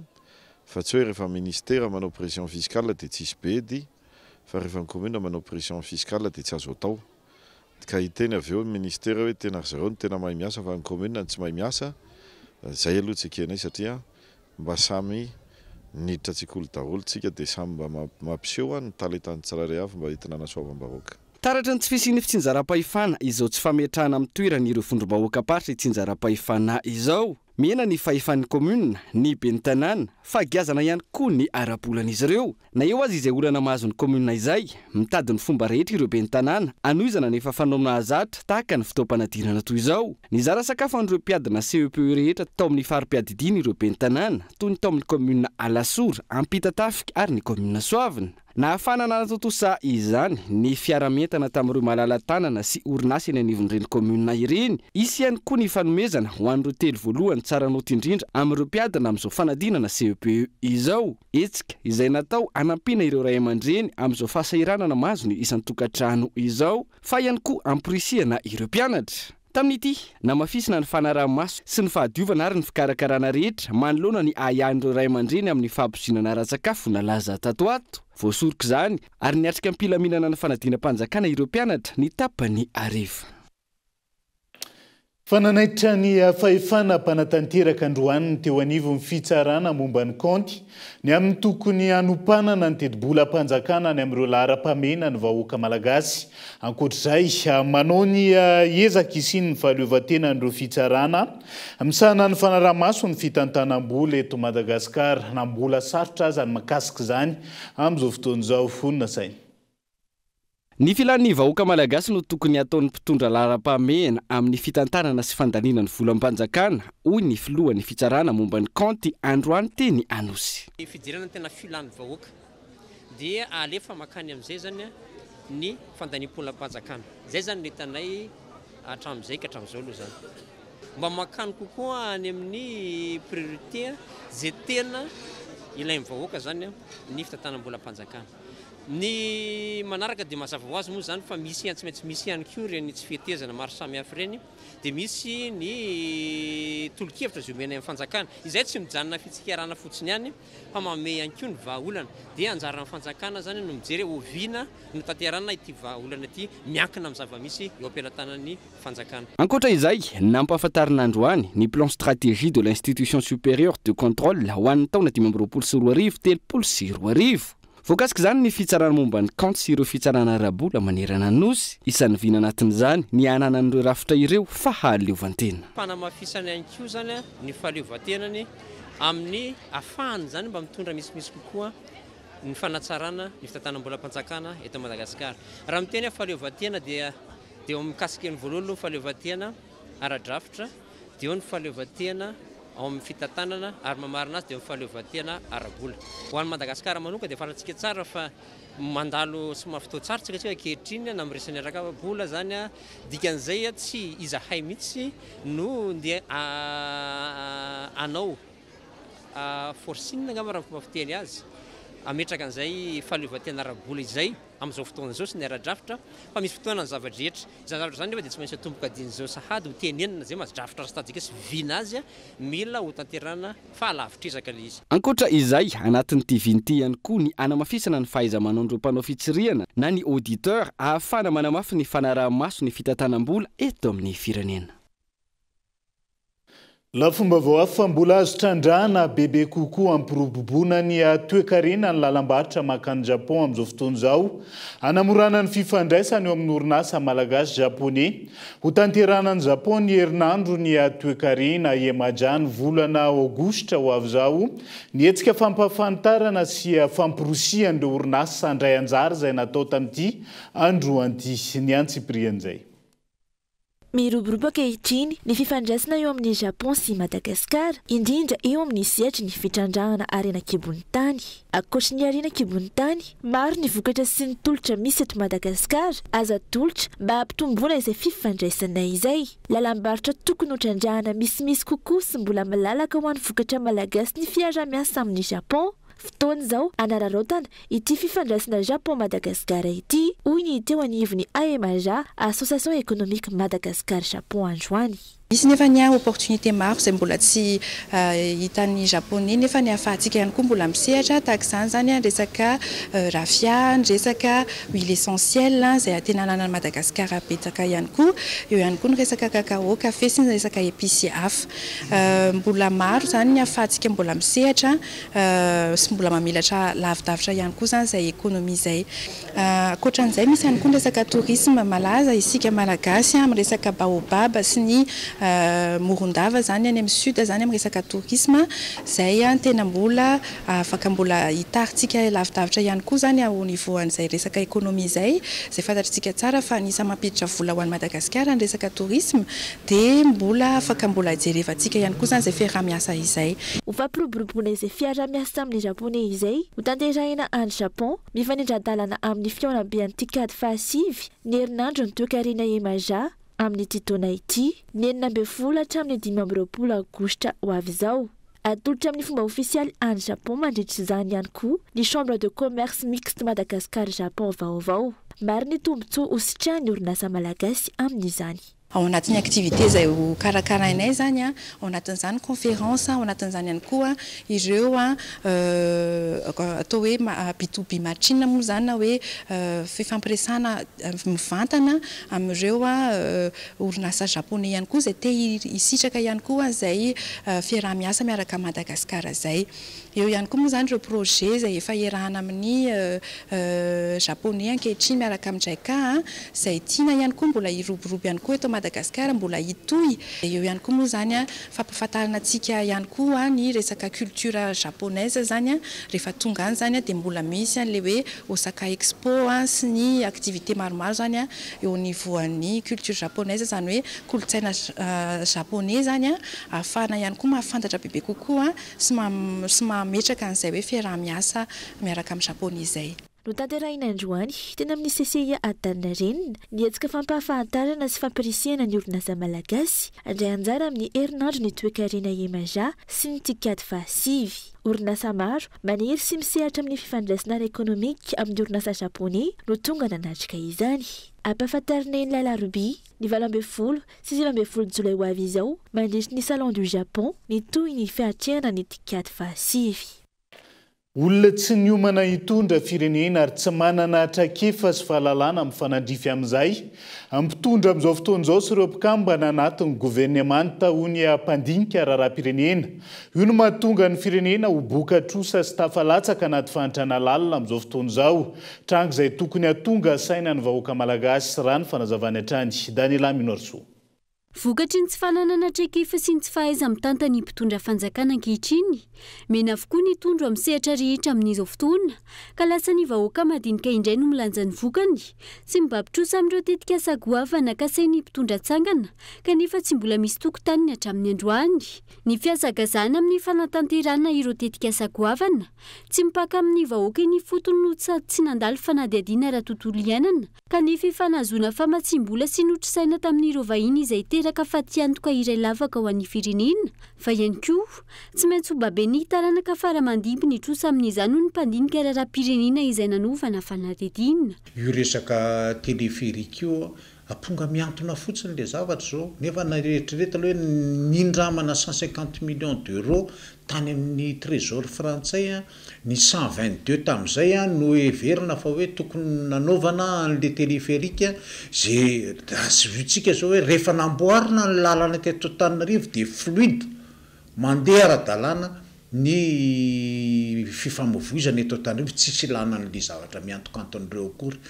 fa tsy hoe rehefa ministera manao pression fiscale dia tsisy bedy fa rehefa ny commune manao pression fiscale dia tsy azo atao ka hiteny avy eo ny ministera hoe tena zareo ny tena mahay miasa fa ny commune ny tsy mahay miasa zay aloha tsy ekenay satria mba samy niditra tsikolo daholo tsika dia samy mba mampiseho ny talentany tsirairay avy mba entina nasoavam-bahoaka. Taratra ny tsy fisiny fitsinjaram-pahefana izao tsy fametrahana amin'ny toerana ireo fondrom-bahoaka paritra itsinjaram-pahefana izao. Mena ny fahefan'ny commune, ny ben'ny tanàna, fagiazana ihany koa ny ara-bolan'izy ireo. Na eo azy izay olana mahazo ny commune izay, mitady ny fomba rehetra ireo ben'ny tanàna, anoizana nefa fanao mahazatra tahaka ny fitaoam-panadirana toy izao. Ny zara sakafo an'ireo mpiadina CEPE rehetra tao amin'ny farim-piadidiana ireo ben'ny tanàna, toy ny tao amin'ny commune Alasora, Ampitatafika ary ny commune Soavina. Na afana natotosa izany ny fiara-mientana tamin'ireo malala-tanana sy orinasa eny anivon'ireny commune ireny, isy ihany koa ny fanomezana ho an'ireo telo voalohany tsara noty indrindra amin'ireo mpiadina amin'izao fanadinana CEPE izao. Hetsika izay natao hanampiana ireo ray aman-dreny amin'izao fahasahiranana mahazo ny isan'ny tokantrano izao, fa ihany koa ampirisihana ireo mpianatra. Tamin'ity namafisina ny fanaraha-maso sy ny fahadiovana ary ny fikarakarana rehetra manoloana ny ahiahan'ireo ray aman-dreny amin'ny fampisinana ara-tsakafo nalaza tato ato. Voasorika izany ary niatrika ampilaminana ny fanadinam-panjakana ireo mpianatra ny tapany ariva. Fananaitra ny fahefana mpanatanteraka androaniny teo anivon'ny fitsarana momba ny kaonty ny amin'ny tokony hanompanana ny teti-bola-panjakana ny amin'ireo lahara-pamena ny vahoaka malagasy. Ankoatr'izay manao ny ezaka isiny ny fahaleovan-tena n'ireo fitsarana misahana ny fanaraha-maso ny fitantanam-bola eto Madagasikara na mbola sarotra aza ny makasika izany amin'izao fotoan'izao fonina saina. Ny filan'ny vahoaka malagasy no tokony ataon'ny mpitondra lahara-pamena amin'ny fitantanana sy fandaniana ny volam-panjakana, hoy ny filohan'ny fitsarana momba ny kaonty androany teny Anosy. Ny fidirana tena filan'ny vahoaka dia alefa makany amin'izay zany ny fandaniam-polam-panjakana. Zay zany ny tanay hatramin'izay ka hatramin'izao aloha zany. Mba makany kokoa any amin'ny priorité zay tena ilain'ny vahoaka zany ny fitantanam-bolam-panjakana. Ny manaraka dia mazava ho azy moa zany fa misy tsy maintsy misy ihany koa reny tsy fihetezana maro samihafa reny dia misy ny tolo-kevitra zay omena amin'ny fanjakana. Izay tsy mijanona fitsikarana fotsiny ihany fa manome ihany koa ny vahaolana dia anjaran'ny fanjakana zany no mijery oviana no tanterana ity vahaolana ity miankina amin'ny zava-misy eo ampelantanan'ny fanjakana. Ankoatra izay, nampahafantarina androany ny plan stratégie de l'institution supérieure de contrôle ho an'ny taona 2024 telopolo sy 2024. Voakasika izany ny fitsarana momba ny kaonty sy ireo fitsarana ara-bola manerana ny nosy, isan'ny vina anatin'izany ny ananan'ireo rafitra ireo fa hahaleovan-tena. Fanamafisana ihany koa zany ny fahaleovan-tenany amin'ny afahany zany mba mitondra misimisy kokoa ny fanatsarana ny fitantanam-bolam-panjakana eto Madagasikara. Raha miteny fahaleovan-tena dia eo mikasika ny voalohany ny fahaleovan-tena ara-drafitra, dia eo ny fahaleovan-tena ao amin'ny fitantanana ary mamarina azy dia amin'ny fahaleovan-tena ara-bola. Ho an'ny Madagasikara manoka dia falatsika tsara fa mandalo sy mahavitao tsara tsika ankehitriny na miresany araka-bola zany dikan'izay tsy izahay mihitsy no dia anao forcine angamba raha fiteny azy ametraka an'izay fahaleovan-tena ara-bola izay amin'izao fotoana izao sy ny ara-drafitra fa misy fotoana ny zavadrehetra. Izany zavatra zany nefa dia tsy maintsy atomboka dian'izao sahady ho tenenina zay mahadrafitra rastadika sy vina azy mila ho tanterana fahalavitrizaka ilay izy. Ankoatra izay anatin'ity vinity ihany koa ny anamafisana ny fahaiza-manaon'ireo mpanao fitsiriana na ny auditeur ahafana manamafy ny fanaraha-maso ny fitantanam-bola eto amin'ny firenena. Lafomba vao afa mbola azo trandrahana bebe kokoa ampirobobona ny toe-karena ny lalam-barotra makany Japon amin'izao fotoan'izao hanamorana ny fifandraisana eo amin'ny orinasa malagasy japonais ho tanterana ny Japon ny herinandro ny toe-karena iemaja ny volana aogositra ho avy izao ny hetsika fampafantarana sy fampirosihan'ireo orinasa andray anjara izay natao tamin'ity androan'ity ny antsiprian'izay. Miroboroboka ankehitriny ny fifandraisana eo amin'ny Japon sy Madagasikara, indrindra eo amin'ny sehatra ny fitrandrahana arena kibon'ny tany. Ankoatra ny arena kibon'ny tany, maro ny vokatra sy ny tolotra misy eto Madagasikara, aza tolotra mba hampitomboana izay fifandraisana izay. Lalam-barotra tokony ho trandrahana misimisy kokoa sy mbola malalaka ho an'ny vokatra malagasy ny fiara-miasa amin'ny Japon. Fotoana izao anararaotana ity fifandraisana Japon-Madagasikara ity, hoy ny teo anivon'ny AEMAJA, Association économique Madagascar-Japon androany. Misy nefa ny opportunité maro izay mbola tsy hitan'ny japonais nefa ny ahafahantsika ihany koa mbola misehatra tahaka izany zany resaka rafia, resaka huile essentielle izay tena ananan'i Madagasikara betsaka ihany koa, eo ihany koa ny resaka cacao, café sy ny resaka épices hafa. Mbola maro zany ny ahafahantsika mbola misehatra sy mbola mamelatra lavidavitra ihany koa zany izay économie izay. Ankoatran'izay misy ihany koa ny resaka tourisme malaza isika malagasy amin'ny resaka baobab sy ny morondava zany any amin'ny sud zany amin'ny resaka tourisme izay tena mbola afaka mbola hitaritsika lavidavitra ihany koa zany au niveau an'izay resaka économie izay fantatritsika tsara fa anisany mampiditra vola ho an'i Madagasikara ny resaka tourisme dia mbola afaka mbola jerevantsika ihany koa zany izay fiarah-miasa izay. Ho fampiroboroboana izay fiarah-miasa amin'ny japonais izay ho tanterahina any Japon mifanindran-dalana amin'ny fiaonabean'ny tikady fahasivy ny herinandro ny toekarena Iemaja amin'ny titona ity ny 12 hatramin'ny 15 aogositra ho avy izao. Atolotra amin'ny fomba ofisialy any Japon mandritra izany ihany koa ny chambre de commerce mixte Madagascar Japon vaovao. Maro ny tombontsoa hositrany orinasa malagasy amin'izany. Ao anatin'ny activité izay ho karakarainay zany ao anatin'izany conférence, ao anatin'izany ihany koa ireo atao hoe B2B machine moa zany na hoe fifampiresana mivantana amin'ireo orinasa japonais ihany koa izay te hisitraka ihany koa izay fiarah-miasa miaraka Madagasikara izay. Eo ihany koa moa zany ireo projet izay efa iarahana amin'ny japonais ankehitriny miaraka amin'ny JICA izay tiana ihany koa mbola hiroborobo ihany koa eto Madagasikara mbola hitohy. Eo ihany koa moa zany fampahafantarana antsika ihany koa ny resaka culture japonaise zany rehefa tonga any zany dia mbola misy le hoe Osaka Expo sy ny activité maromaro zany eo niveau an'ny culture japonaise zany hoe kolotsaina japonais zany ahafahana ihany koa mahafantatra bebe kokoa sy mametraka an'izay hoe fiarah-miasa miaraka amin'ny japonais izay. No tanterahina androany tena amin'ny CCIA Antaninarenina nietsika fampahafantarana sy fampirisihana ny orinasa malagasy andray anjara amin'ny herinandro ny toekarena Iemaja sy ny tikady fahasivy. Orinasa maro maniry sy misehatra amin'ny fifandraisana ekonomika amin'ny orinasa japonais no tonga nanatrika izany. Ampahafantarinay ny Lalaroby ny 12 sy 15 jolay ho avy izao mandritra ny Salon du Japon ny toy ny fiatrehana ny tikady fahasivy. Olona tsy niomana hitondra firenena ary tsy manana atran-kefa sy fahalalana amin'ny fanandrify amin'izay ampitondra amin'izao fotoan'izao sy ireo mpikambana anatin'ny governemanta hony hampandinika raharaha-pirenena. Io no mahatonga ny firenena ho boka-trosa sy tafalatsaka anaty fantrana lalina amin'izao fotoan'izao. Trango izay tokony hatonga saina ny vahoaka malagasy sy rano fanazavany hatrany. Daniela Minorso. Vokatry ny tsy fananana atran-kefa sy ny tsy fahaiza mitantana ny mpitondra fanjakana ankehitriny, mena avokoa ny tondro amin'ny sehatra rehetra amin'izao fotoana, ka lasa ny vahoaka madinika indray no milanja ny vokany, sy mibabitrosa amin'ireo tetika sagoavana ka sain'ny mpitondra tsangana, kanefa tsy mbola misy tokotaniny hatramin'ny androany. Ny fiazagazana amin'ny fanatanterana ireo tetika sagoavana, tsy mipaka amin'ny vahoaka ny fotony no tsy nandalo fanadihadiana raha tontolo iainana, kanefa fanazona famatsim-bola sy notrisaina tamin'ireo vahiny izay teraka fatiantoka iray lavaka ho an'ny firenena, fa ihany koa tsy maintsy ho babeny taranaka fara-mandimby ny trosa amin'izany no ny mpandinika raharaha-pirenena izay nanovana fanadihadiana. Io resaka teleférika io aponga miantona fotsiny le zavatra zao, nefa na rehetrarehetra hoe nindramana 150 millions d'euros tany amin'ny trésor frantsay ny 122 tamin'izay no heverina fa hoe tokony nanaovana an'le teleférika zay sy vitsika zao hoe rehefa namboarina ny lalana teto Antananarivo dia fluide mandeha ara-dalàna ny fifamoivoizana eto Antananarivo tsisy ilana an'le zavatra miantokanton'ireo akory.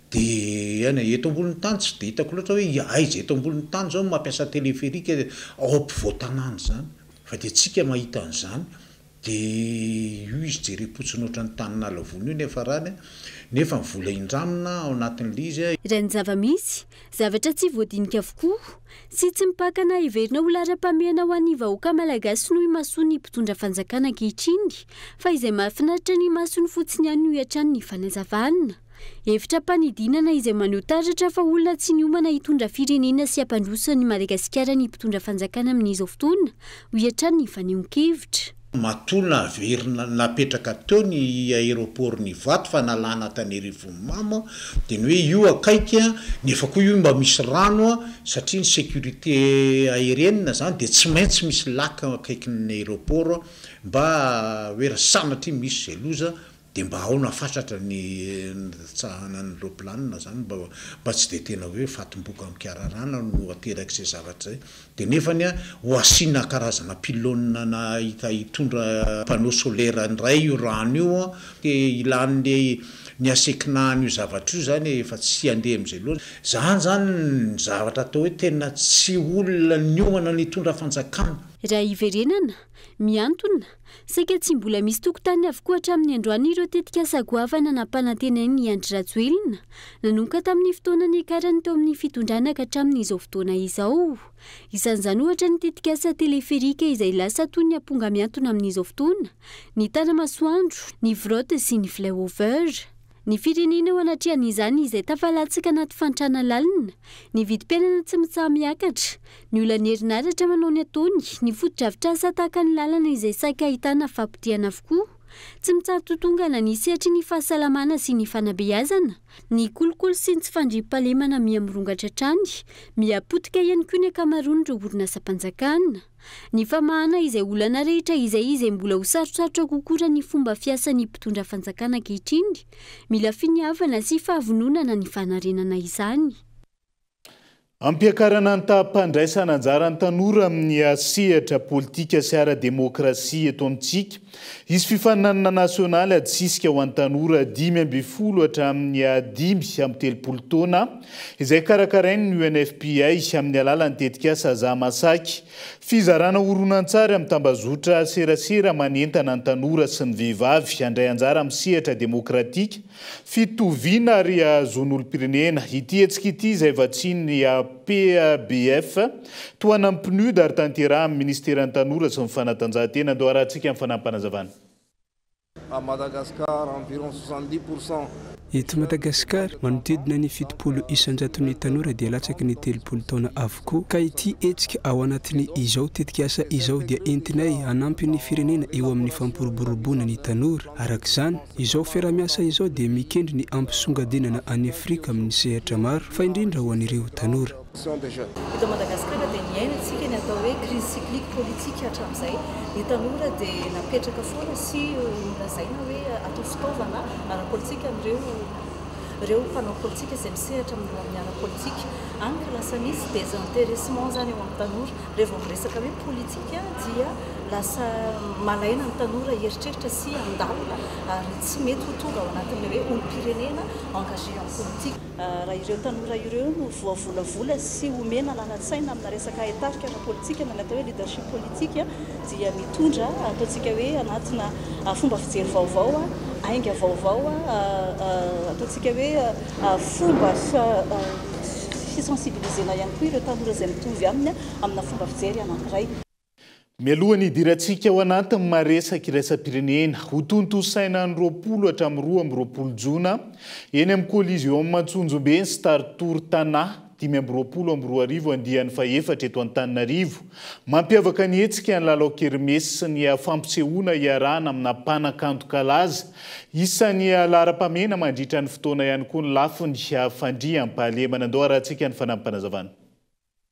Dia eto ambolin'ny tany tsy dia hitako loatra hoe aiza eto ambolin'ny tany zao mampiasa teleférika ao ampovoan-tanàna zany, fa dia tsika mahita an'izany dia io izy jerim-potsiny ohatran'ny tanin'Alavony io nefa rany nefa vola indramina ao anatin'ilay izy. Raha ny zava-misy, zavatra tsy voadinika avokoa sy tsy mipakana heverina ho lara-pameana ho an'ny vahoaka malagasy no imaso ny mpitondra fanjakana ankehitriny, fa izay mahafinaritra ny masony fotsiny ihany no hiatrany ny fanazavana. Hevitra mpanidinana izay maneho taratra fa olona tsy niomana hitondra firenena sy hampandrosa ny Madagasikara ny mpitondra fanjakana amin'izao fotoana ho hiatrany ny fanehoan-kevitra. matona verina napetraka teo ny aéroport ny vato fa nalana Tanerivo mamo dia ny hoe io akaiky nefa koa io mba misy rano satria ny sécurité aérienne zany dia tsy maintsy misy laka akaiky ny aéroport mba hoe raha sanatry misy zay loza dia mba ao nafasatra ny tsahana ny roplanina zany mba tsy dia tena hoe fatomboka mikararana no ateraky izay zavatra zay dia nefany ho asiana karazana pilôna na hitondra panneau solaire ndray io rano io dia ilan'le ny asekinahany io zavatra io zany efa tsy andeha am'izay loatra zany zany ny zavatra atao hoe tena tsy olona ny omana ny hitondra fanjakana raha iverenana miantona saika tsy mbola misy tokotany avokoa hatramin'ny androany ireo tetika sagoavana nampanantenany Andry Rajoelina nanomboka tamin'ny fotoanany karany teo amin'ny fitondrana ka hatramin'izao fotoana izao isan'izany ohatra ny tetika asa teleferika izay lasa toy ny amponga miantona amin'izao fotoana ny tanamasoandro ny vrotte sy ny flyover ny firenena ao anatrihan'izany izay tafalatsaka anaty fantrana lalina ny vidim-piainana tsy mitsaha miakatra ny olana herinaratra manao ny ataony ny foto-drafitrasa tahaka ny lalana izay saika ahitana fampitiana avokoa tsy mitsaha totongana ny sehatry ny fahasalamana sy ny fanabeazana ny kolokolo sy ny tsy fandriam-pahalemana miamorongatra trany miapotika ihany koa ny akamaroany ireo orinasa mpanjakana ny famahana izay olana rehetra izay mbola ho sarosarotra kokoa ny fomba fiasan'ny mpitondra fanjakana ankehitriny mila finiavana sy fahavononana ny fanarenana izany ampiakarana ny tahampandraisana anjarany tanora amin'ny asehatra politika sy ara-demokrasia eto amintsika izy fifaninanana nasionaly adisisika ho an'ny tanora 5 hatramin'ny 5 taona izay karakarainy ny UNFPA amin'ny alalany tetika asa Zahamasaky fizarana horonan-tsary amin'ny tambazotra serasera manentana ny tanora sy ny vehivavy handray anjara amin'ny sehatra demokratika fitoviana ary zon'olom-pirenena ity hetsika ity izay vatsiny PABF toana amin'ny PNUD ary tanteraha amin'ny ministeran'ny tanora sy ny fanatanjahantena andao arahantsika amin'ny fanampanazavana. À Madagascar, environ 70%. Eto Madagasikara manodidina ny 70 isanjaton'ny tanora dia latsaky ny 30 taona avokoa ka ity hetsika ao anatiny izao tetika asa izao dia entinay hanampy ny firenena eo amin'ny fampiroboroboana ny tanora arak'izany izao fiaramiasa izao dia mikendry ny ampisongadinana any Afrika amin'ny sehatra maro fa indrindra ho an'ireo tanora eto Madagasikara dia niainantsika ny atao hoe crise cyclique politique hatramin'izay ny tanora dia napetraka foana sy lazaina hoe atao fitaovana ara-politika amin'ireo mpanao politika izay misehatra amin'ny ara-politika any ka lasa misy désintéressement zany eo amin'ny tanora rehefa miresaka hoe politika dia lasa malaina ny tanora heritreritra sy andalina ary tsy mety ho tonga ao anatin'le hoe olo-pirenena engagé en politique raha ireo tanora ireo no voavolavola sy omena lana-tsaina amina resaka etarika ara-politika na atao hoe leadership politique dia mitondra ataontsika hoe anatina fomba fijery vaovao ainga vaovao ataontsika hoe fomba fisensibilisena ihany koa ireo tanora izay mitovy aminy amina fomba fijery anankiray mialohany idirantsika ao anatiny maresaka iraisam-pirenena ho tontosaina ny 20 hatramin'ny 20 jona eny amin'ny collision Matsunjombe sy Startour Tana 5 andian'ny faefatra eto Antananarivo mampiavaka ny hetsika ny lalao kermesy sy ny fampisehoana iarahana amina mpanakanto kalaza isan'ny laharam-pamena mandritra ny fotoana ihany koa ny lafiny fandriam-pahalemana andao arahantsika ny fanampanazavana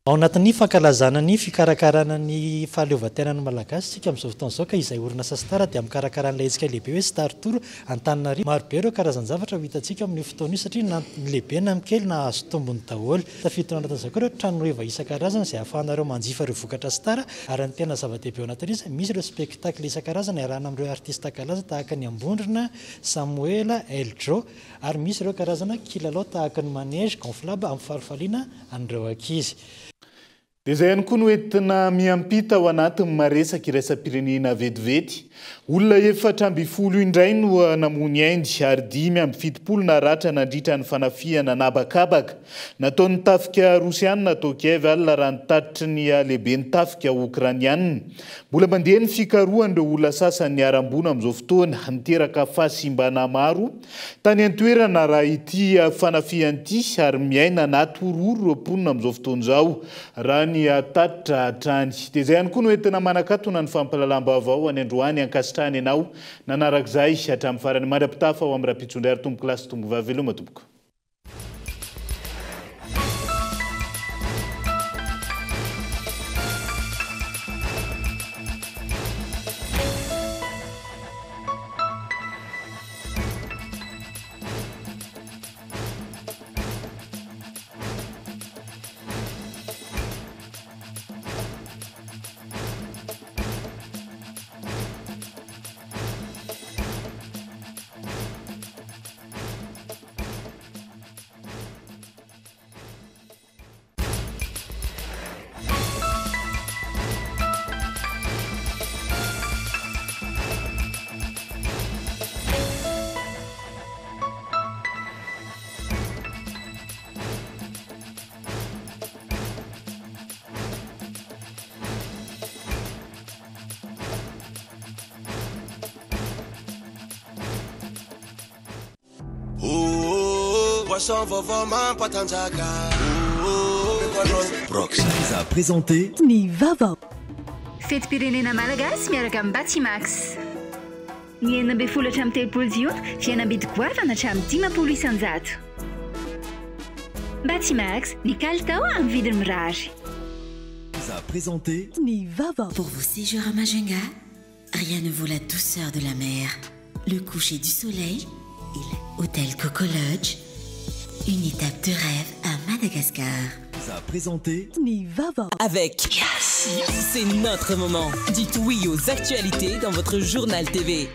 ao anatin'ny fankalazana ny fikarakarana ny fahaleovan-tenan'ny malagasy sika amin'izao fotoana izao ka izay orinasa Star dia mikarakaran'ilay hetsika lehibe hoe Star Tour Antananarivo maro be ireo karazan-javatra ho hitantsika amin'ny fotoana io satria na ny lehibe na mikely na azo tombony daholo tafiditra anatin'izao koa ireo trano heva isan-karazany izay ahafahanareo manjifa ireo vokatra Star ary ny tena zava-dehibe ao anatin'izy misy ireo spektakla isan-karazany iarahana amin'ireo artista kalaza tahaka ny Ambondrona Samuela Eldro ary misy ireo karazana kilalao tahaka ny manège gonflable amin'ny farifaliana an'ireo ankizy dia izay ihany koa no entina miampita ao anatin'ny maresaka iraisam-pirenena vetivety olona 720 indray no namony Aindy ary 570 naratra nandritra ny fanafiana nabakabaka nataon'ny tafika Rosiana natao Kiev alina raha nitatitry ny lehibe ny tafika Ukrainiana mbola mandeha ny fikarohan'ireo olona sasany niarambona amin'izao fotoana niteraka fahasimbana maro tany an-toerana raha ity fanafiana ity ary miaina anaty ororo ponina amin'izao fotoana izao raha androany atatitra trany dia izay ihany koa no entina manakatona ny fampalalamba-avao any androany ankasitrany ianao nanarak'izay hatramin'ny farany mandra-pitafa ao amin'ny raha-mpitsondry ary tomboka lasy tombo vaveloma tompoko. Poisson vovô mampatanjaka. Prox vous a présenté Ny Vava. Fetim-pirenena malagasy miaraka amin'ny Batimax. Ny 12 hatramin'ny 13 jona fihenam-bidy goavana hatramin'ny 10 isanjato. Batimax, ny kalitao amin'ny vidiny mirary. Vous a présenté Ny Vava. Pour vos séjours à Majunga, rien ne vaut la douceur de la mer, le coucher du soleil et l'hôtel Coco Lodge. Une étape de rêve à Madagascar. Vous a présenté Ny Vava. Avec Yes, c'est notre moment. Dites oui aux actualités dans votre journal TV.